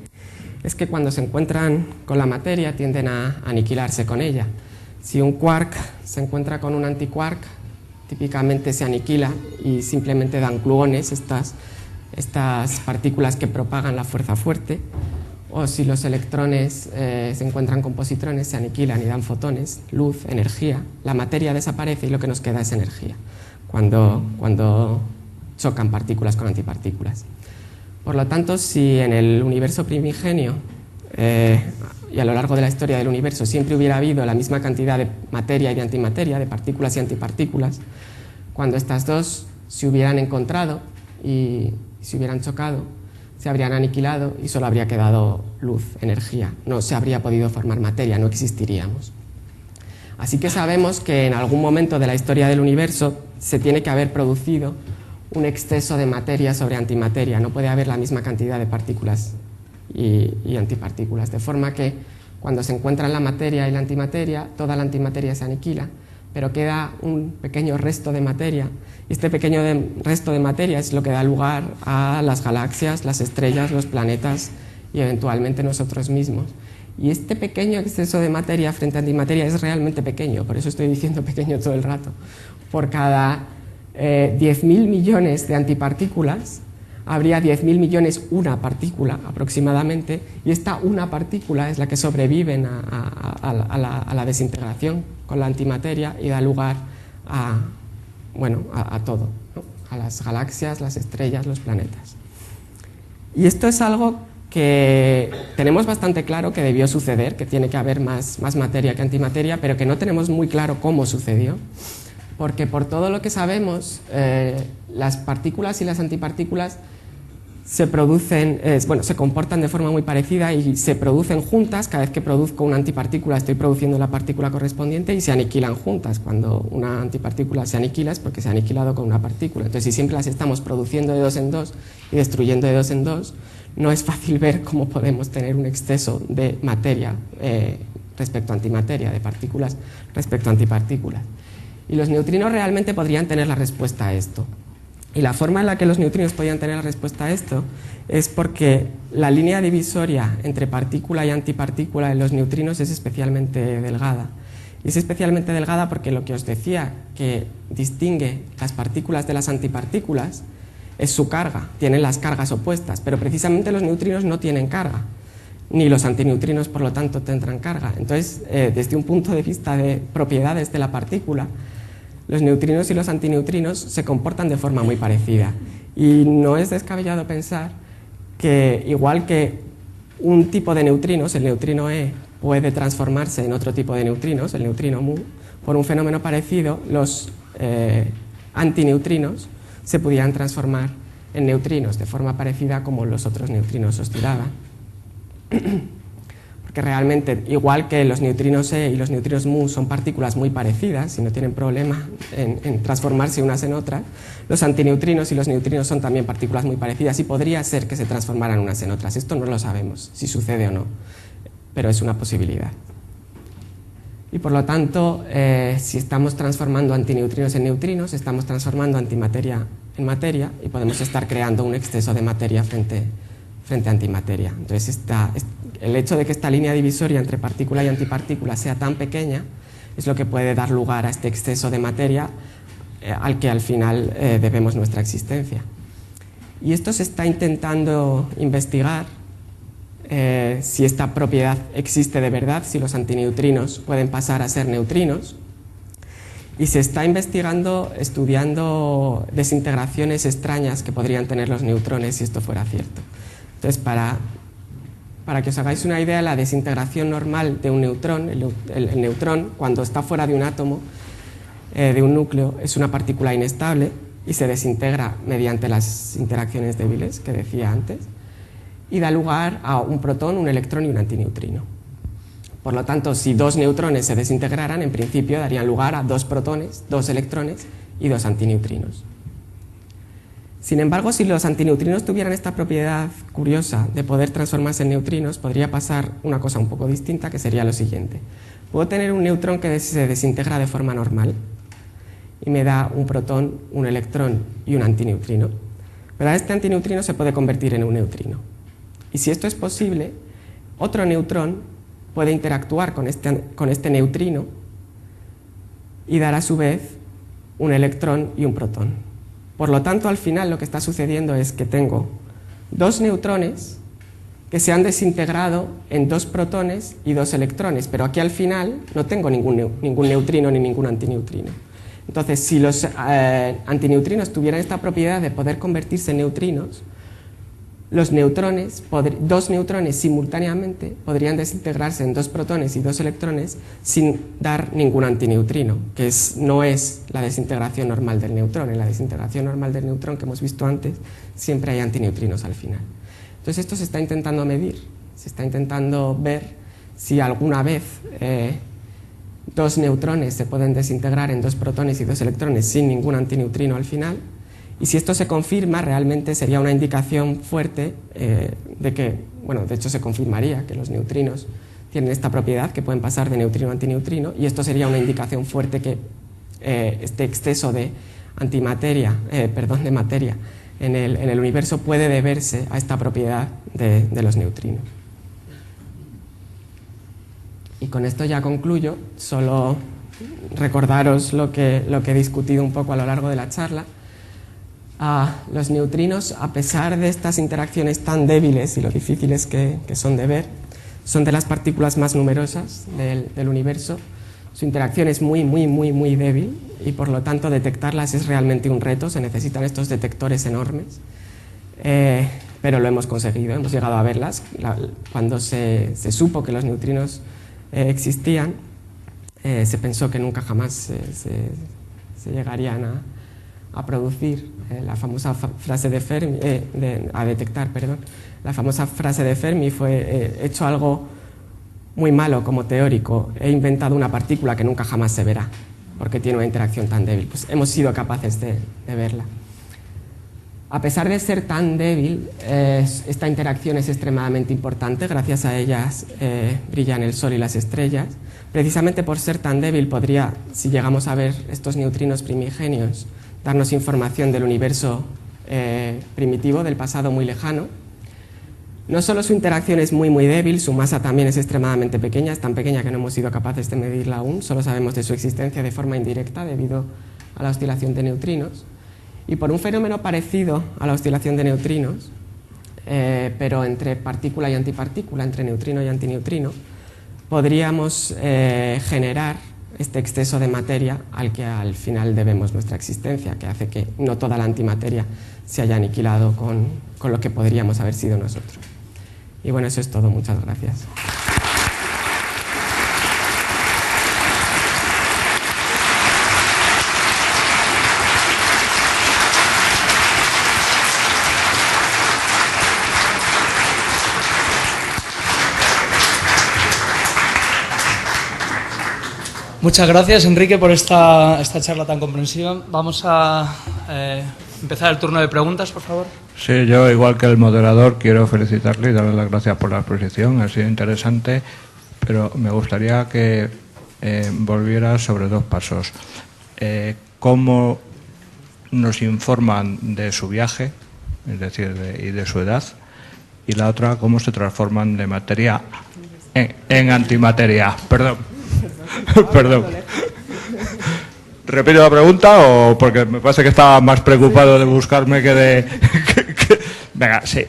es que cuando se encuentran con la materia tienden a aniquilarse con ella. Si un quark se encuentra con un antiquark, típicamente se aniquila y simplemente dan gluones, estas partículas que propagan la fuerza fuerte, o si los electrones se encuentran con positrones, se aniquilan y dan fotones, luz, energía. La materia desaparece y lo que nos queda es energía cuando chocan partículas con antipartículas. Por lo tanto, si en el universo primigenio y a lo largo de la historia del universo siempre hubiera habido la misma cantidad de materia y de antimateria, de partículas y antipartículas, cuando estas dos se hubieran encontrado y se hubieran chocado, se habrían aniquilado y solo habría quedado luz, energía. No se habría podido formar materia, no existiríamos. Así que sabemos que en algún momento de la historia del universo se tiene que haber producido un exceso de materia sobre antimateria. No puede haber la misma cantidad de partículas y antipartículas, de forma que cuando se encuentran la materia y la antimateria, toda la antimateria se aniquila, pero queda un pequeño resto de materia, y este pequeño resto de materia es lo que da lugar a las galaxias, las estrellas, los planetas y eventualmente nosotros mismos. Y este pequeño exceso de materia frente a antimateria es realmente pequeño, por eso estoy diciendo pequeño todo el rato. Por cada 10.000 millones de antipartículas, habría 10.000 millones una partícula aproximadamente, y esta una partícula es la que sobrevive a la desintegración con la antimateria y da lugar a todo, ¿no? A las galaxias, las estrellas, los planetas. Y esto es algo que tenemos bastante claro que debió suceder, que tiene que haber más materia que antimateria, pero que no tenemos muy claro cómo sucedió, porque por todo lo que sabemos, las partículas y las antipartículas se comportan de forma muy parecida y se producen juntas. Cada vez que produzco una antipartícula estoy produciendo la partícula correspondiente y se aniquilan juntas. Cuando una antipartícula se aniquila es porque se ha aniquilado con una partícula. Entonces, si siempre las estamos produciendo de dos en dos y destruyendo de dos en dos, no es fácil ver cómo podemos tener un exceso de materia respecto a antimateria, de partículas respecto a antipartículas. Y los neutrinos realmente podrían tener la respuesta a esto. Y la forma en la que los neutrinos podían tener la respuesta a esto es porque la línea divisoria entre partícula y antipartícula en los neutrinos es especialmente delgada. Y es especialmente delgada porque lo que os decía que distingue las partículas de las antipartículas es su carga, tienen las cargas opuestas, pero precisamente los neutrinos no tienen carga, ni los antineutrinos por lo tanto tendrán carga. Entonces, desde un punto de vista de propiedades de la partícula, los neutrinos y los antineutrinos se comportan de forma muy parecida. Y no es descabellado pensar que, igual que un tipo de neutrinos, el neutrino E, puede transformarse en otro tipo de neutrinos, el neutrino mu, por un fenómeno parecido, los antineutrinos se pudieran transformar en neutrinos de forma parecida como los otros neutrinos oscilaban. Porque realmente, igual que los neutrinos E y los neutrinos mu son partículas muy parecidas y no tienen problema en transformarse unas en otras, los antineutrinos y los neutrinos son también partículas muy parecidas y podría ser que se transformaran unas en otras. Esto no lo sabemos, si sucede o no, pero es una posibilidad. Y por lo tanto, si estamos transformando antineutrinos en neutrinos, estamos transformando antimateria en materia y podemos estar creando un exceso de materia frente a antimateria. Entonces, el hecho de que esta línea divisoria entre partícula y antipartícula sea tan pequeña es lo que puede dar lugar a este exceso de materia al que al final debemos nuestra existencia. Y esto se está intentando investigar, si esta propiedad existe de verdad, si los antineutrinos pueden pasar a ser neutrinos, y se está investigando, estudiando desintegraciones extrañas que podrían tener los neutrones si esto fuera cierto. Entonces, para que os hagáis una idea, la desintegración normal de un neutrón, el neutrón, cuando está fuera de un átomo, de un núcleo, es una partícula inestable y se desintegra mediante las interacciones débiles que decía antes, y da lugar a un protón, un electrón y un antineutrino. Por lo tanto, si dos neutrones se desintegraran, en principio darían lugar a dos protones, dos electrones y dos antineutrinos. Sin embargo, si los antineutrinos tuvieran esta propiedad curiosa de poder transformarse en neutrinos, podría pasar una cosa un poco distinta, que sería lo siguiente. Puedo tener un neutrón que se desintegra de forma normal y me da un protón, un electrón y un antineutrino, pero este antineutrino se puede convertir en un neutrino. Y si esto es posible, otro neutrón puede interactuar con este neutrino y dar a su vez un electrón y un protón. Por lo tanto, al final lo que está sucediendo es que tengo dos neutrones que se han desintegrado en dos protones y dos electrones, pero aquí al final no tengo ningún neutrino ni ningún antineutrino. Entonces, si los antineutrinos tuvieran esta propiedad de poder convertirse en neutrinos, los neutrones, dos neutrones simultáneamente podrían desintegrarse en dos protones y dos electrones sin dar ningún antineutrino, que no es la desintegración normal del neutrón. En la desintegración normal del neutrón que hemos visto antes, siempre hay antineutrinos al final. Entonces esto se está intentando medir, se está intentando ver si alguna vez dos neutrones se pueden desintegrar en dos protones y dos electrones sin ningún antineutrino al final. Y si esto se confirma, realmente sería una indicación fuerte de que, bueno, de hecho se confirmaría que los neutrinos tienen esta propiedad, que pueden pasar de neutrino a antineutrino, y esto sería una indicación fuerte que este exceso de de materia en el universo puede deberse a esta propiedad de los neutrinos. Y con esto ya concluyo, solo recordaros lo que he discutido un poco a lo largo de la charla. Los neutrinos, a pesar de estas interacciones tan débiles y lo difíciles que son de ver, son de las partículas más numerosas del universo. Su interacción es muy débil y por lo tanto detectarlas es realmente un reto. Se necesitan estos detectores enormes, pero lo hemos conseguido, hemos llegado a verlas. Cuando se supo que los neutrinos existían, se pensó que nunca jamás se llegarían a producir. La famosa frase de Fermi, a detectar, perdón. La famosa frase de Fermi fue: he hecho algo muy malo como teórico, he inventado una partícula que nunca jamás se verá, porque tiene una interacción tan débil. Pues hemos sido capaces de verla. A pesar de ser tan débil, esta interacción es extremadamente importante. Gracias a ellas brillan el Sol y las estrellas. Precisamente por ser tan débil podría, si llegamos a ver estos neutrinos primigenios, darnos información del universo primitivo, del pasado muy lejano. No solo su interacción es muy débil, su masa también es extremadamente pequeña, es tan pequeña que no hemos sido capaces de medirla aún, solo sabemos de su existencia de forma indirecta debido a la oscilación de neutrinos. Y por un fenómeno parecido a la oscilación de neutrinos, pero entre partícula y antipartícula, entre neutrino y antineutrino, podríamos generar este exceso de materia al que al final debemos nuestra existencia, que hace que no toda la antimateria se haya aniquilado con lo que podríamos haber sido nosotros. Y bueno, eso es todo. Muchas gracias. Muchas gracias, Enrique, por esta charla tan comprensiva. Vamos a empezar el turno de preguntas, por favor. Sí, yo, igual que el moderador, quiero felicitarle y darle las gracias por la exposición. Ha sido interesante, pero me gustaría que volviera sobre dos pasos. ¿Cómo nos informan de su viaje, es decir, y de su edad? Y la otra, ¿cómo se transforman de materia en antimateria? Perdón. Perdón. ¿Repito la pregunta o porque me parece que estaba más preocupado de buscarme que de... Venga, sí.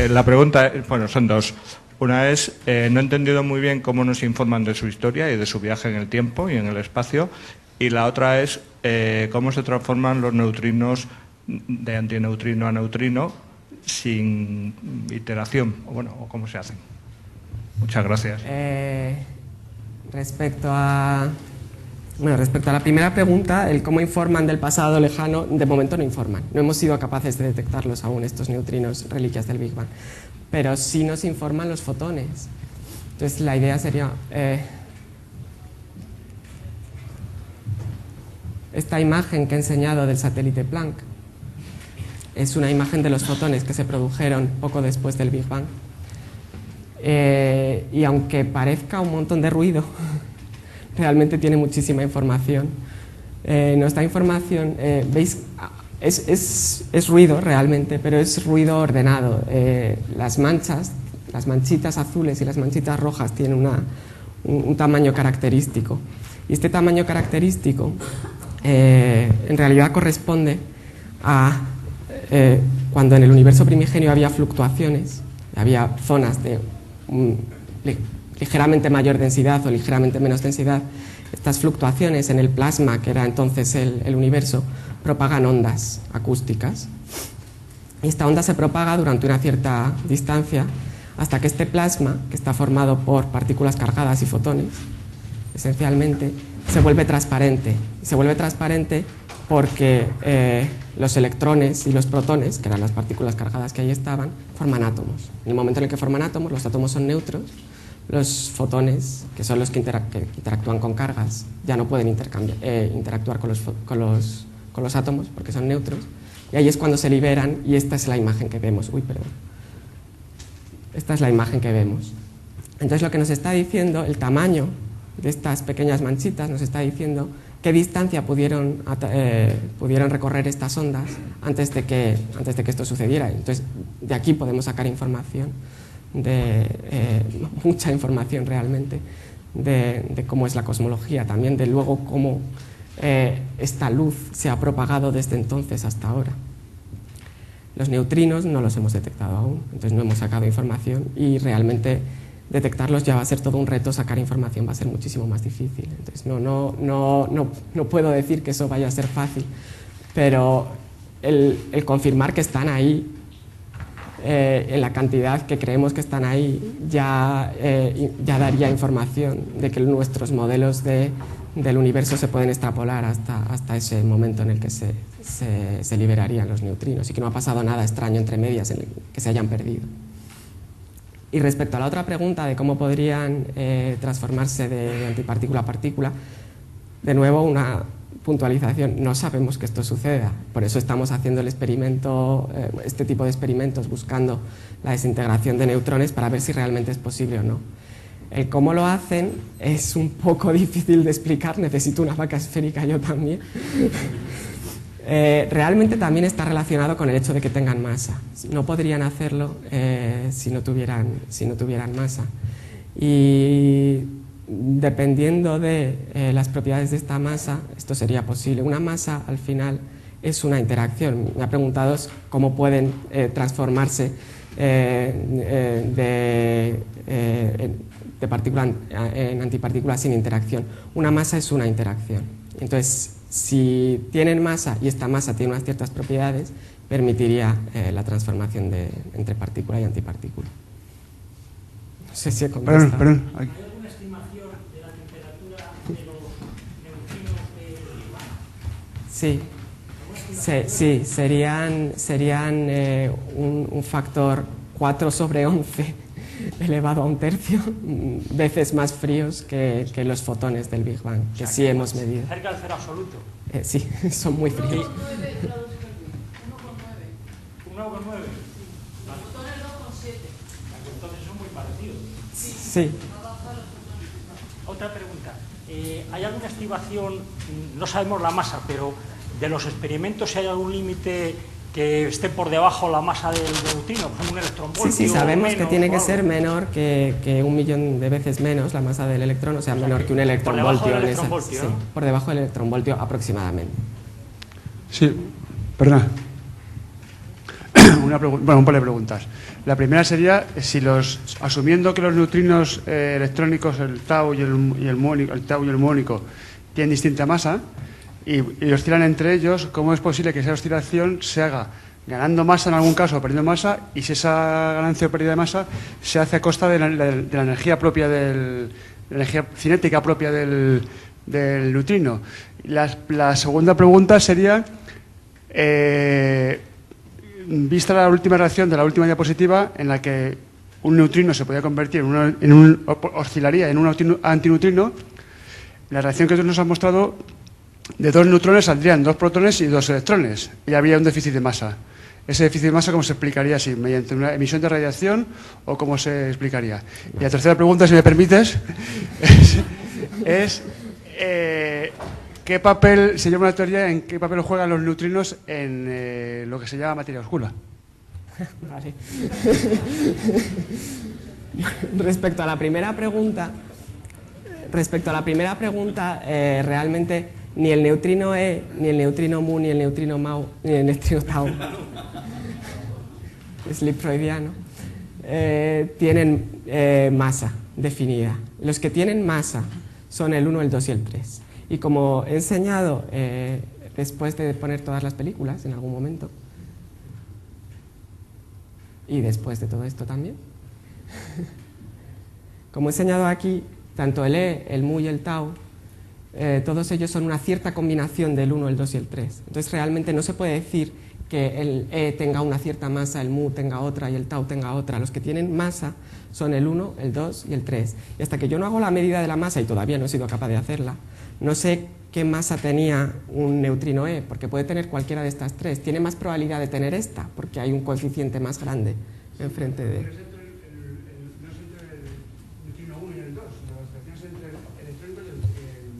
La pregunta, bueno, son dos. Una es, no he entendido muy bien cómo nos informan de su historia y de su viaje en el tiempo y en el espacio. Y la otra es, cómo se transforman los neutrinos de antineutrino a neutrino sin iteración, o cómo se hacen. Muchas gracias. Respecto a la primera pregunta, el cómo informan del pasado lejano, de momento no informan. No hemos sido capaces de detectarlos aún, estos neutrinos reliquias del Big Bang. Pero sí nos informan los fotones. Entonces la idea sería... esta imagen que he enseñado del satélite Planck es una imagen de los fotones que se produjeron poco después del Big Bang. Y aunque parezca un montón de ruido, realmente tiene muchísima información. Nuestra información, veis, es ruido realmente, pero es ruido ordenado. Las manchitas azules y las manchitas rojas tienen un tamaño característico. Y este tamaño característico en realidad corresponde a cuando en el universo primigenio había fluctuaciones, había zonas de ligeramente mayor densidad o ligeramente menos densidad. Estas fluctuaciones en el plasma, que era entonces el universo, propagan ondas acústicas. Y esta onda se propaga durante una cierta distancia hasta que este plasma, que está formado por partículas cargadas y fotones, esencialmente, se vuelve transparente. Y se vuelve transparente porque los electrones y los protones, que eran las partículas cargadas que ahí estaban, forman átomos. En el momento en el que forman átomos, los átomos son neutros, los fotones, que son los que interactúan con cargas, ya no pueden interactuar con los átomos porque son neutros, y ahí es cuando se liberan, y esta es la imagen que vemos. Esta es la imagen que vemos. Entonces lo que nos está diciendo, el tamaño de estas pequeñas manchitas, nos está diciendo qué distancia pudieron recorrer estas ondas antes de que esto sucediera. Entonces, de aquí podemos sacar información, mucha información realmente, de cómo es la cosmología, también de luego cómo esta luz se ha propagado desde entonces hasta ahora. Los neutrinos no los hemos detectado aún, entonces no hemos sacado información, y realmente detectarlos ya va a ser todo un reto. Sacar información va a ser muchísimo más difícil. Entonces no puedo decir que eso vaya a ser fácil, pero el confirmar que están ahí en la cantidad que creemos que están ahí ya daría información de que nuestros modelos del universo se pueden extrapolar hasta ese momento en el que se liberarían los neutrinos, y que no ha pasado nada extraño entre medias en el que se hayan perdido. Y respecto a la otra pregunta de cómo podrían transformarse de antipartícula a partícula, de nuevo una puntualización: no sabemos que esto suceda, por eso estamos haciendo el experimento, este tipo de experimentos, buscando la desintegración de neutrones para ver si realmente es posible o no. El cómo lo hacen es un poco difícil de explicar, necesito una vaca esférica yo también. Realmente también está relacionado con el hecho de que tengan masa. No podrían hacerlo si no tuvieran masa. Y dependiendo de las propiedades de esta masa, esto sería posible. Una masa, al final, es una interacción. Me ha preguntado cómo pueden transformarse de partícula en antipartícula sin interacción. Una masa es una interacción. Entonces, si tienen masa y esta masa tiene unas ciertas propiedades, permitiría la transformación entre partícula y antipartícula. No sé si he contestado. Perdón. ¿Hay alguna estimación de la temperatura de los neutrinos de Sí, serían un factor 4/11 elevado a 1/3 veces más fríos que los fotones del Big Bang, que sí hemos medido. cerca del cero absoluto? Sí, son muy fríos. 1,9. Entonces son muy parecidos. Sí. Otra pregunta. ¿Hay alguna estimación, no sabemos la masa, pero de los experimentos si hay algún límite que esté por debajo la masa del neutrino, por ejemplo un electronvoltio? Sí, sabemos que tiene que algo. ser menor que 1.000.000 de veces menos la masa del electrón, o sea, menor que un electronvoltio. Por debajo del electronvoltio, ¿no? Sí, por debajo del electronvoltio aproximadamente. Sí, perdona. Un par de preguntas. La primera sería, asumiendo que los neutrinos electrónicos, el tau y el muónico, tienen distinta masa y oscilan entre ellos, ¿cómo es posible que esa oscilación se haga ganando masa en algún caso o perdiendo masa? Y si esa ganancia o pérdida de masa se hace a costa de la energía propia la energía cinética propia del neutrino. La segunda pregunta sería, vista la última reacción de la última diapositiva en la que un neutrino se podía convertir oscilaría en un antineutrino, la reacción que nos han mostrado, de 2 neutrones saldrían 2 protones y 2 electrones y habría un déficit de masa. ¿Ese déficit de masa cómo se explicaría? ¿Si mediante una emisión de radiación o cómo se explicaría? Y la tercera pregunta, si me permites, es ¿qué papel, se llama una teoría, en qué papel juegan los neutrinos en lo que se llama materia oscura? Vale. Respecto a la primera pregunta, realmente ni el neutrino E, ni el neutrino mu, ni el neutrino mau, ni el neutrino tau, es lipfroidiano, tienen masa definida. Los que tienen masa son el 1, el 2 y el 3. Y como he enseñado después de poner todas las películas en algún momento, y después de todo esto también, como he enseñado aquí, tanto el E, el mu y el tau, todos ellos son una cierta combinación del 1, el 2 y el 3. Entonces realmente no se puede decir que el E tenga una cierta masa, el mu tenga otra y el tau tenga otra. Los que tienen masa son el 1, el 2 y el 3. Y hasta que yo no hago la medida de la masa, y todavía no he sido capaz de hacerla, no sé qué masa tenía un neutrino E, porque puede tener cualquiera de estas tres. Tiene más probabilidad de tener esta, porque hay un coeficiente más grande enfrente de...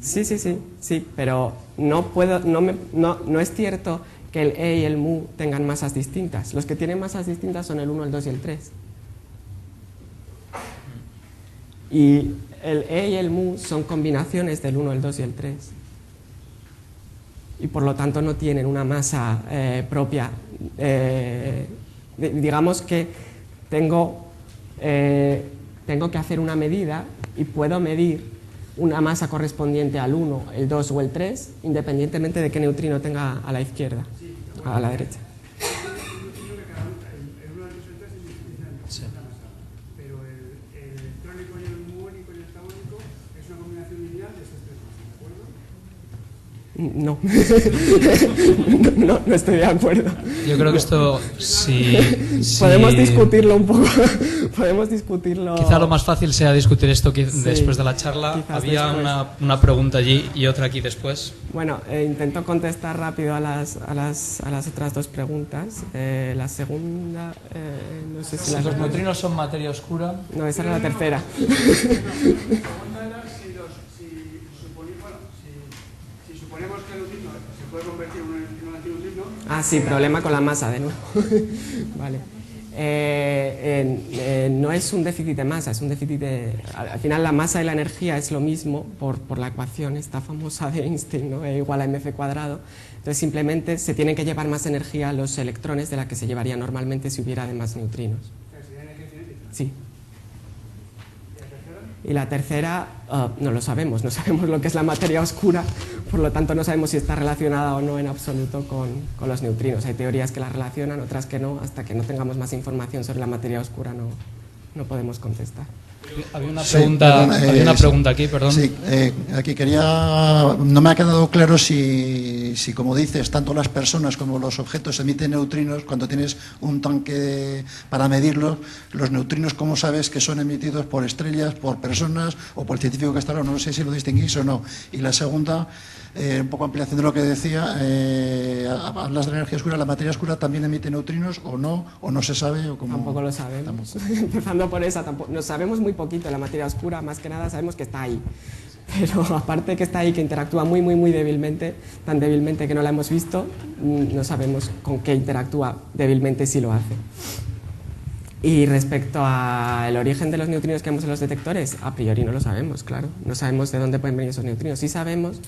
Sí, pero no es cierto que el E y el mu tengan masas distintas. Los que tienen masas distintas son el 1, el 2 y el 3. Y el E y el mu son combinaciones del 1, el 2 y el 3. Y por lo tanto no tienen una masa propia. Digamos que tengo que hacer una medida y puedo medir una masa correspondiente al 1, el 2 o el 3, independientemente de qué neutrino tenga a la izquierda, a la derecha. Sí. Pero el electrónico y el muónico y el taúnico es una combinación lineal de estos tres, ¿de acuerdo? No estoy de acuerdo. Yo creo que esto, si Podemos discutirlo un poco. Podemos discutirlo. Quizá lo más fácil sea discutir esto después de la charla. Había una pregunta allí y otra aquí después. Bueno, intento contestar rápido a las otras dos preguntas. La segunda, no sé si Los neutrinos son materia oscura. No, esa era la tercera. Si suponemos que el neutrino se puede convertir en un antineutrino Ah, sí, problema con la masa de nuevo. Vale. No es un déficit de masa, es un déficit de... Al final la masa y la energía es lo mismo por la ecuación esta famosa de Einstein, ¿no? E igual a mc cuadrado. Entonces simplemente se tienen que llevar más energía los electrones de la que se llevaría normalmente si hubiera además neutrinos. Sí. Y la tercera, no lo sabemos, no sabemos lo que es la materia oscura, por lo tanto no sabemos si está relacionada o no en absoluto con los neutrinos. Hay teorías que la relacionan, otras que no, hasta que no tengamos más información sobre la materia oscura no podemos contestar. Había una pregunta aquí, perdón. Sí, aquí no me ha quedado claro si, como dices, tanto las personas como los objetos emiten neutrinos. Cuando tienes un tanque para medirlos, los neutrinos, ¿cómo sabes que son emitidos por estrellas, por personas o por el científico que está al lado? No sé si lo distinguís o no. Y la segunda, un poco ampliación de lo que decía, hablas de la energía oscura, ¿la materia oscura también emite neutrinos o no se sabe? O cómo? Tampoco lo sabemos. Empezando por esa, no sabemos muy poquito de la materia oscura, más que nada sabemos que está ahí. Pero aparte de que está ahí, que interactúa muy débilmente, tan débilmente que no la hemos visto, no sabemos con qué interactúa débilmente si lo hace. Y respecto al origen de los neutrinos que vemos en los detectores, a priori no lo sabemos, claro. No sabemos de dónde pueden venir esos neutrinos. Sí sabemos,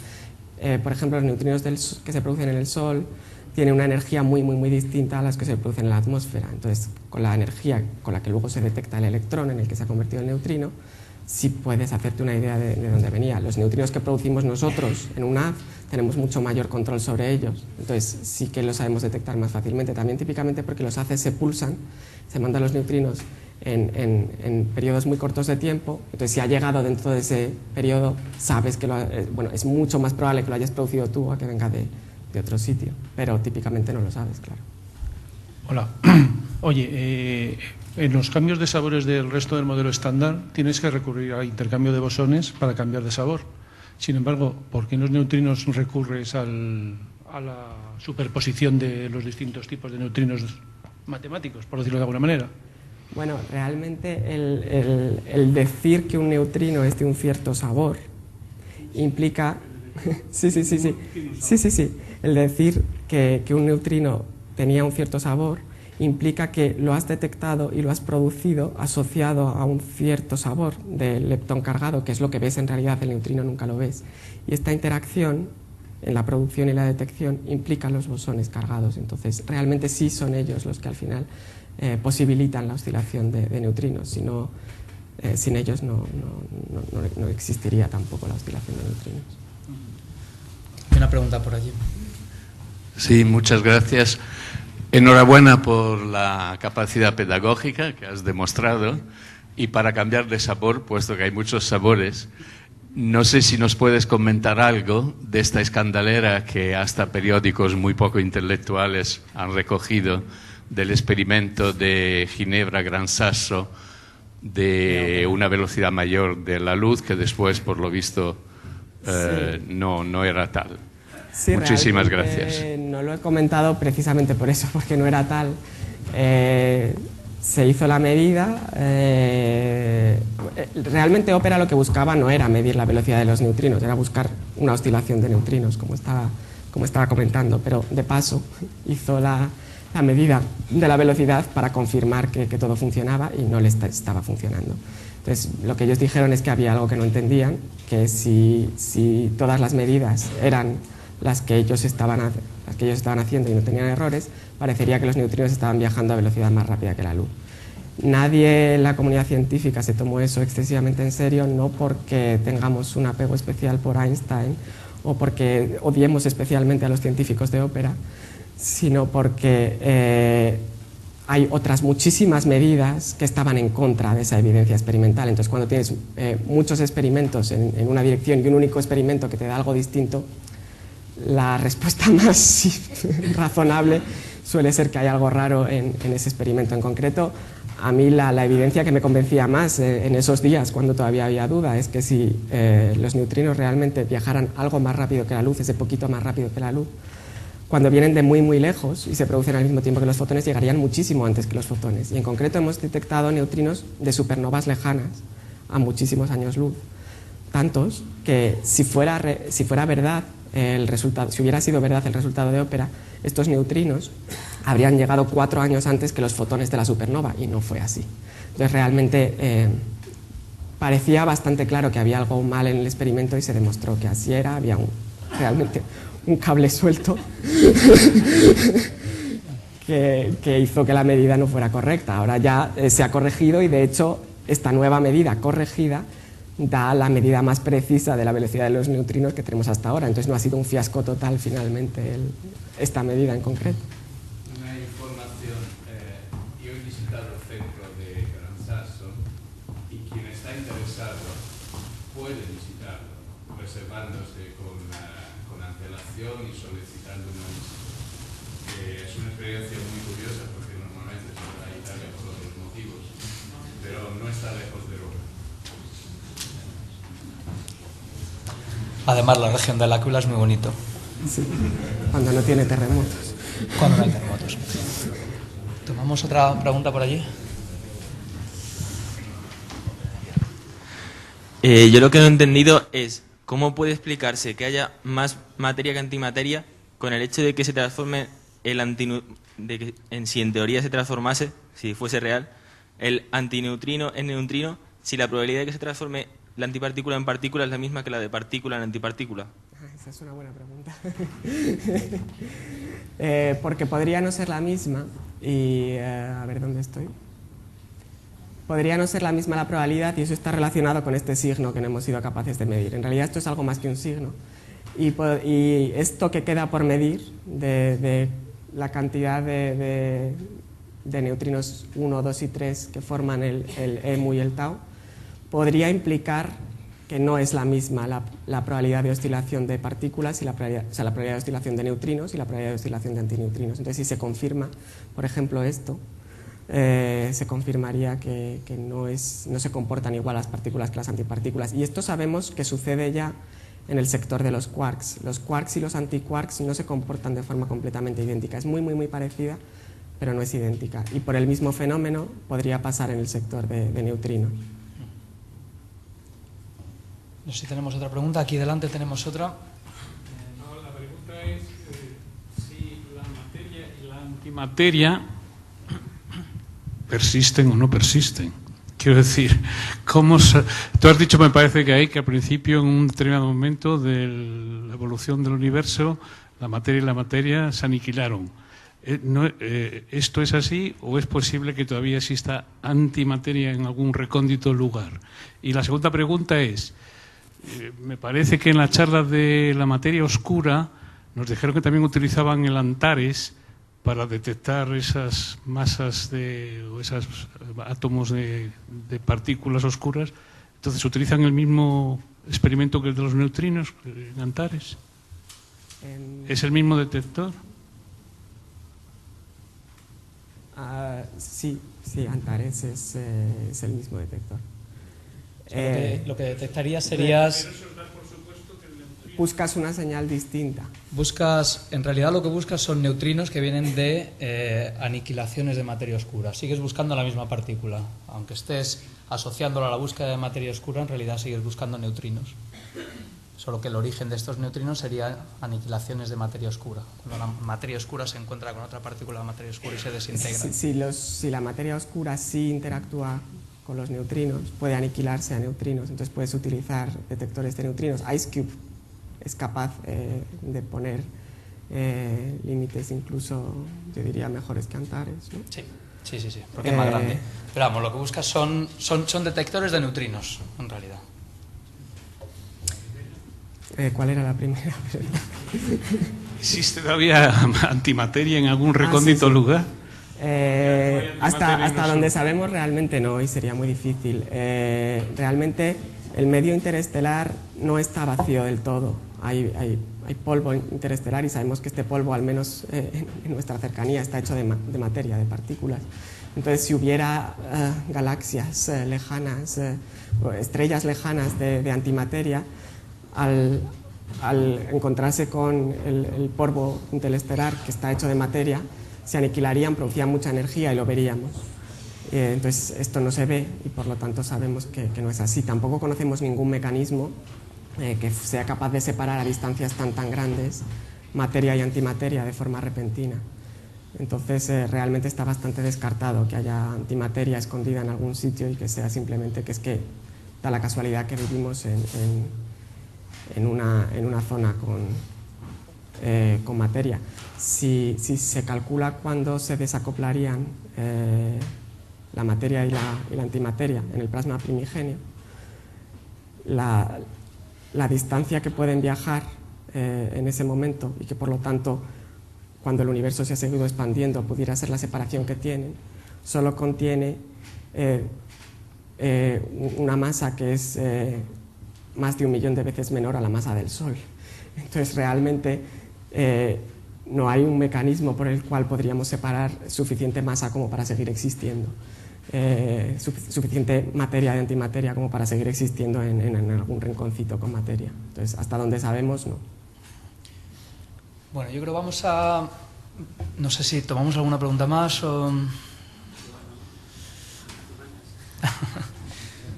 por ejemplo, los neutrinos que se producen en el Sol tienen una energía muy distinta a las que se producen en la atmósfera. Entonces, con la energía con la que luego se detecta el electrón en el que se ha convertido el neutrino, sí puedes hacerte una idea de dónde venía. Los neutrinos que producimos nosotros en un haz tenemos mucho mayor control sobre ellos, entonces sí que los sabemos detectar más fácilmente. También típicamente porque los haces se pulsan, se mandan los neutrinos en periodos muy cortos de tiempo, entonces si ha llegado dentro de ese periodo, sabes que es mucho más probable que lo hayas producido tú a que venga de otro sitio, pero típicamente no lo sabes, claro. Hola. Oye, en los cambios de sabores del resto del modelo estándar tienes que recurrir a intercambio de bosones para cambiar de sabor. Sin embargo, ¿por qué en los neutrinos recurres a la superposición de los distintos tipos de neutrinos matemáticos, por decirlo de alguna manera? Bueno, realmente el decir que un neutrino es de un cierto sabor implica... Sí. El decir que un neutrino tenía un cierto sabor implica que lo has detectado y lo has producido asociado a un cierto sabor del leptón cargado, que es lo que ves en realidad, el neutrino nunca lo ves. Y esta interacción en la producción y la detección implica los bosones cargados. Entonces, realmente sí son ellos los que al final posibilitan la oscilación de neutrinos. Si no, sin ellos no existiría tampoco la oscilación de neutrinos. Hay una pregunta por allí. Sí, muchas gracias. Enhorabuena por la capacidad pedagógica que has demostrado y para cambiar de sabor, puesto que hay muchos sabores, no sé si nos puedes comentar algo de esta escandalera que hasta periódicos muy poco intelectuales han recogido del experimento de Ginebra Gran Sasso de una velocidad mayor de la luz que después, por lo visto, no era tal. Sí, muchísimas gracias. No lo he comentado precisamente por eso, porque no era tal. Se hizo la medida. Realmente Opera lo que buscaba no era medir la velocidad de los neutrinos, era buscar una oscilación de neutrinos, como estaba comentando, pero de paso hizo la medida de la velocidad para confirmar que todo funcionaba y no le estaba funcionando. Entonces, lo que ellos dijeron es que había algo que no entendían, que si todas las medidas eran las que ellos estaban haciendo y no tenían errores, parecería que los neutrinos estaban viajando a velocidad más rápida que la luz. Nadie en la comunidad científica se tomó eso excesivamente en serio, no porque tengamos un apego especial por Einstein o porque odiemos especialmente a los científicos de Opera, sino porque hay otras muchísimas medidas que estaban en contra de esa evidencia experimental. Entonces, cuando tienes muchos experimentos en una dirección y un único experimento que te da algo distinto, la respuesta más razonable suele ser que hay algo raro en ese experimento en concreto. A mí la evidencia que me convencía más en esos días, cuando todavía había duda, es que si los neutrinos realmente viajaran algo más rápido que la luz, ese poquito más rápido que la luz, cuando vienen de muy lejos y se producen al mismo tiempo que los fotones, llegarían muchísimo antes que los fotones. Y en concreto hemos detectado neutrinos de supernovas lejanas a muchísimos años luz. Tantos que si fuera verdad si hubiera sido verdad el resultado de ópera, estos neutrinos habrían llegado 4 años antes que los fotones de la supernova, y no fue así. Entonces realmente parecía bastante claro que había algo mal en el experimento y se demostró que así era, había realmente un cable suelto que hizo que la medida no fuera correcta. Ahora ya se ha corregido y de hecho esta nueva medida corregida da la medida más precisa de la velocidad de los neutrinos que tenemos hasta ahora. Entonces no ha sido un fiasco total finalmente esta medida en concreto. Una información, yo he visitado el centro de Gran Sasso y quien está interesado puede visitarlo, reservándose con antelación y solicitando una visita. Es una experiencia muy curiosa porque normalmente se va a Italia por otros motivos, pero no está lejos de Roma. Además, la región de L'Aquila es muy bonito. Sí, cuando no tiene terremotos. Cuando no hay terremotos. ¿Tomamos otra pregunta por allí? Yo lo que no he entendido es cómo puede explicarse que haya más materia que antimateria con el hecho de que se transforme si en teoría se transformase, si fuese real, el antineutrino en neutrino, si la probabilidad de que se transforme la antipartícula en partícula es la misma que la de partícula en antipartícula. Esa es una buena pregunta. Porque podría no ser la misma y... a ver, ¿dónde estoy? Podría no ser la misma la probabilidad y eso está relacionado con este signo que no hemos sido capaces de medir. En realidad esto es algo más que un signo. Y esto que queda por medir de la cantidad de neutrinos 1, 2 y 3 que forman el EMU y el tau, podría implicar que no es la misma la probabilidad de oscilación de partículas, y la probabilidad de oscilación de neutrinos y la probabilidad de oscilación de antineutrinos. Entonces, si se confirma, por ejemplo, esto, se confirmaría que no se comportan igual las partículas que las antipartículas. Y esto sabemos que sucede ya en el sector de los quarks. Los quarks y los antiquarks no se comportan de forma completamente idéntica. Es muy, muy, muy parecida, pero no es idéntica. Y por el mismo fenómeno podría pasar en el sector de neutrinos. No sé si tenemos otra pregunta. Aquí delante tenemos otra. No, la pregunta es si la materia y la antimateria persisten o no persisten. Quiero decir, tú has dicho, me parece que al principio, en un determinado momento de la evolución del universo, la materia y la materia se aniquilaron. ¿Esto es así o es posible que todavía exista antimateria en algún recóndito lugar? Y la segunda pregunta es, me parece que en la charla de la materia oscura nos dijeron que también utilizaban el Antares para detectar esas masas o esos átomos de partículas oscuras. Entonces, ¿utilizan el mismo experimento que el de los neutrinos en Antares? ¿Es el mismo detector? Sí, Antares es el mismo detector. O sea, lo que detectarías serías... Buscas una señal distinta. En realidad lo que buscas son neutrinos que vienen de aniquilaciones de materia oscura. Sigues buscando la misma partícula. Aunque estés asociándola a la búsqueda de materia oscura, en realidad sigues buscando neutrinos. Solo que el origen de estos neutrinos sería aniquilaciones de materia oscura. Cuando la materia oscura se encuentra con otra partícula de materia oscura y se desintegra. Si la materia oscura sí interactúa con los neutrinos, puede aniquilarse a neutrinos. Entonces puedes utilizar detectores de neutrinos. IceCube es capaz de poner límites incluso, yo diría, mejores que Antares, ¿no? Sí, porque es más grande. Pero vamos, lo que buscas son detectores de neutrinos, en realidad. ¿Cuál era la primera? ¿Existe todavía antimateria en algún recóndito lugar? Hasta donde sabemos realmente no, y sería muy difícil. Realmente el medio interestelar no está vacío del todo. Hay polvo interestelar y sabemos que este polvo, al menos en nuestra cercanía, está hecho de materia, de partículas. Entonces, si hubiera galaxias lejanas, estrellas lejanas de antimateria, al encontrarse con el polvo interestelar que está hecho de materia, se aniquilarían, producían mucha energía y lo veríamos. Entonces, esto no se ve y por lo tanto sabemos que no es así. Tampoco conocemos ningún mecanismo que sea capaz de separar a distancias tan grandes materia y antimateria de forma repentina. Entonces realmente está bastante descartado que haya antimateria escondida en algún sitio y que sea simplemente que es que da la casualidad que vivimos en una zona con materia. Si se calcula cuándo se desacoplarían la materia y la antimateria en el plasma primigenio, la distancia que pueden viajar en ese momento y que por lo tanto cuando el universo se ha seguido expandiendo pudiera ser la separación que tienen, solo contiene una masa que es más de 1 millón de veces menor a la masa del Sol. Entonces realmente no hay un mecanismo por el cual podríamos separar suficiente masa como para seguir existiendo, suficiente materia de antimateria como para seguir existiendo en algún rinconcito con materia. Entonces hasta donde sabemos, no. Bueno, yo creo que vamos a... No sé si tomamos alguna pregunta más o...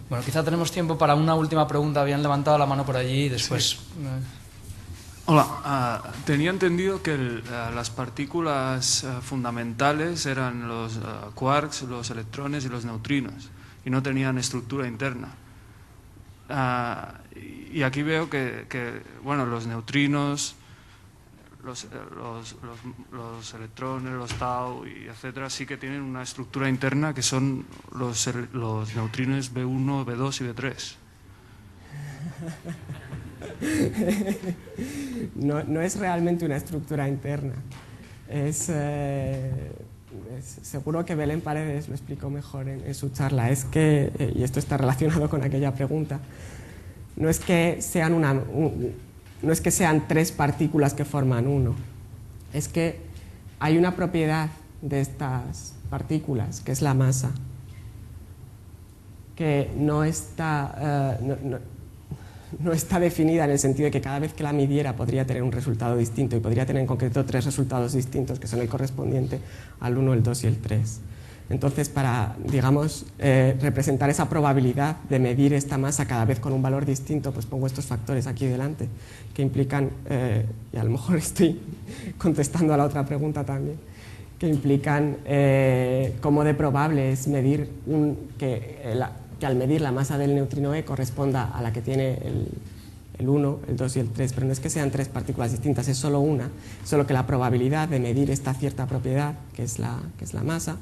Bueno, quizá tenemos tiempo para una última pregunta. Habían levantado la mano por allí y después... Sí. Hola, tenía entendido que las partículas fundamentales eran los quarks, los electrones y los neutrinos y no tenían estructura interna. Y aquí veo que bueno, los neutrinos, los electrones, los tau y etcétera, sí que tienen una estructura interna que son los neutrinos B1, B2 y B3. No es realmente una estructura interna. Seguro que Belén Paredes lo explicó mejor en su charla. Es que, y esto está relacionado con aquella pregunta, no es que sean 3 partículas que forman uno, es que hay una propiedad de estas partículas, que es la masa, que no está definida en el sentido de que cada vez que la midiera podría tener un resultado distinto y podría tener en concreto 3 resultados distintos que son el correspondiente al 1, el 2 y el 3. Entonces, para, digamos, representar esa probabilidad de medir esta masa cada vez con un valor distinto, pues pongo estos factores aquí delante, que implican, y a lo mejor estoy contestando a la otra pregunta también, que implican cómo de probable es medir que al medir la masa del neutrino E corresponda a la que tiene el 1, el 2 y el 3, pero no es que sean 3 partículas distintas, es solo una, solo que la probabilidad de medir esta cierta propiedad, que es la masa,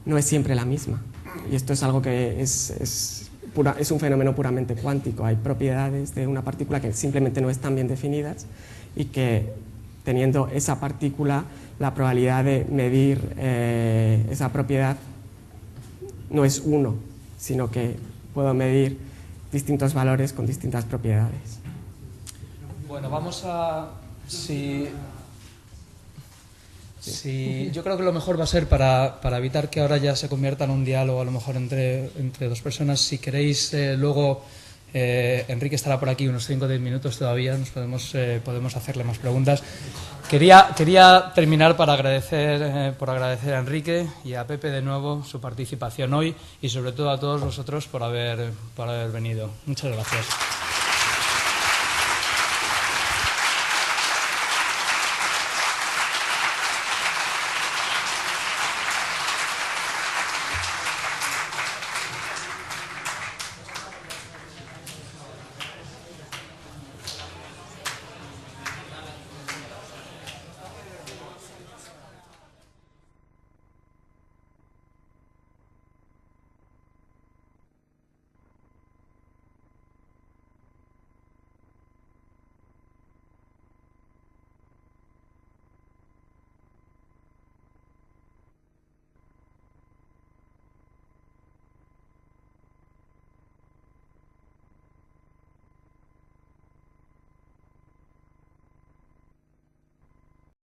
no es siempre la misma. Y esto es algo que es un fenómeno puramente cuántico. Hay propiedades de una partícula que simplemente no están bien definidas y que, teniendo esa partícula, la probabilidad de medir esa propiedad no es 1, sino que puedo medir distintos valores con distintas propiedades. Bueno, vamos a... yo creo que lo mejor va a ser, para evitar que ahora ya se convierta en un diálogo a lo mejor entre 2 personas, si queréis luego, Enrique estará por aquí unos 5 o 10 minutos todavía, podemos hacerle más preguntas. Quería terminar por agradecer a Enrique y a Pepe de nuevo su participación hoy y sobre todo a todos vosotros por haber venido. Muchas gracias.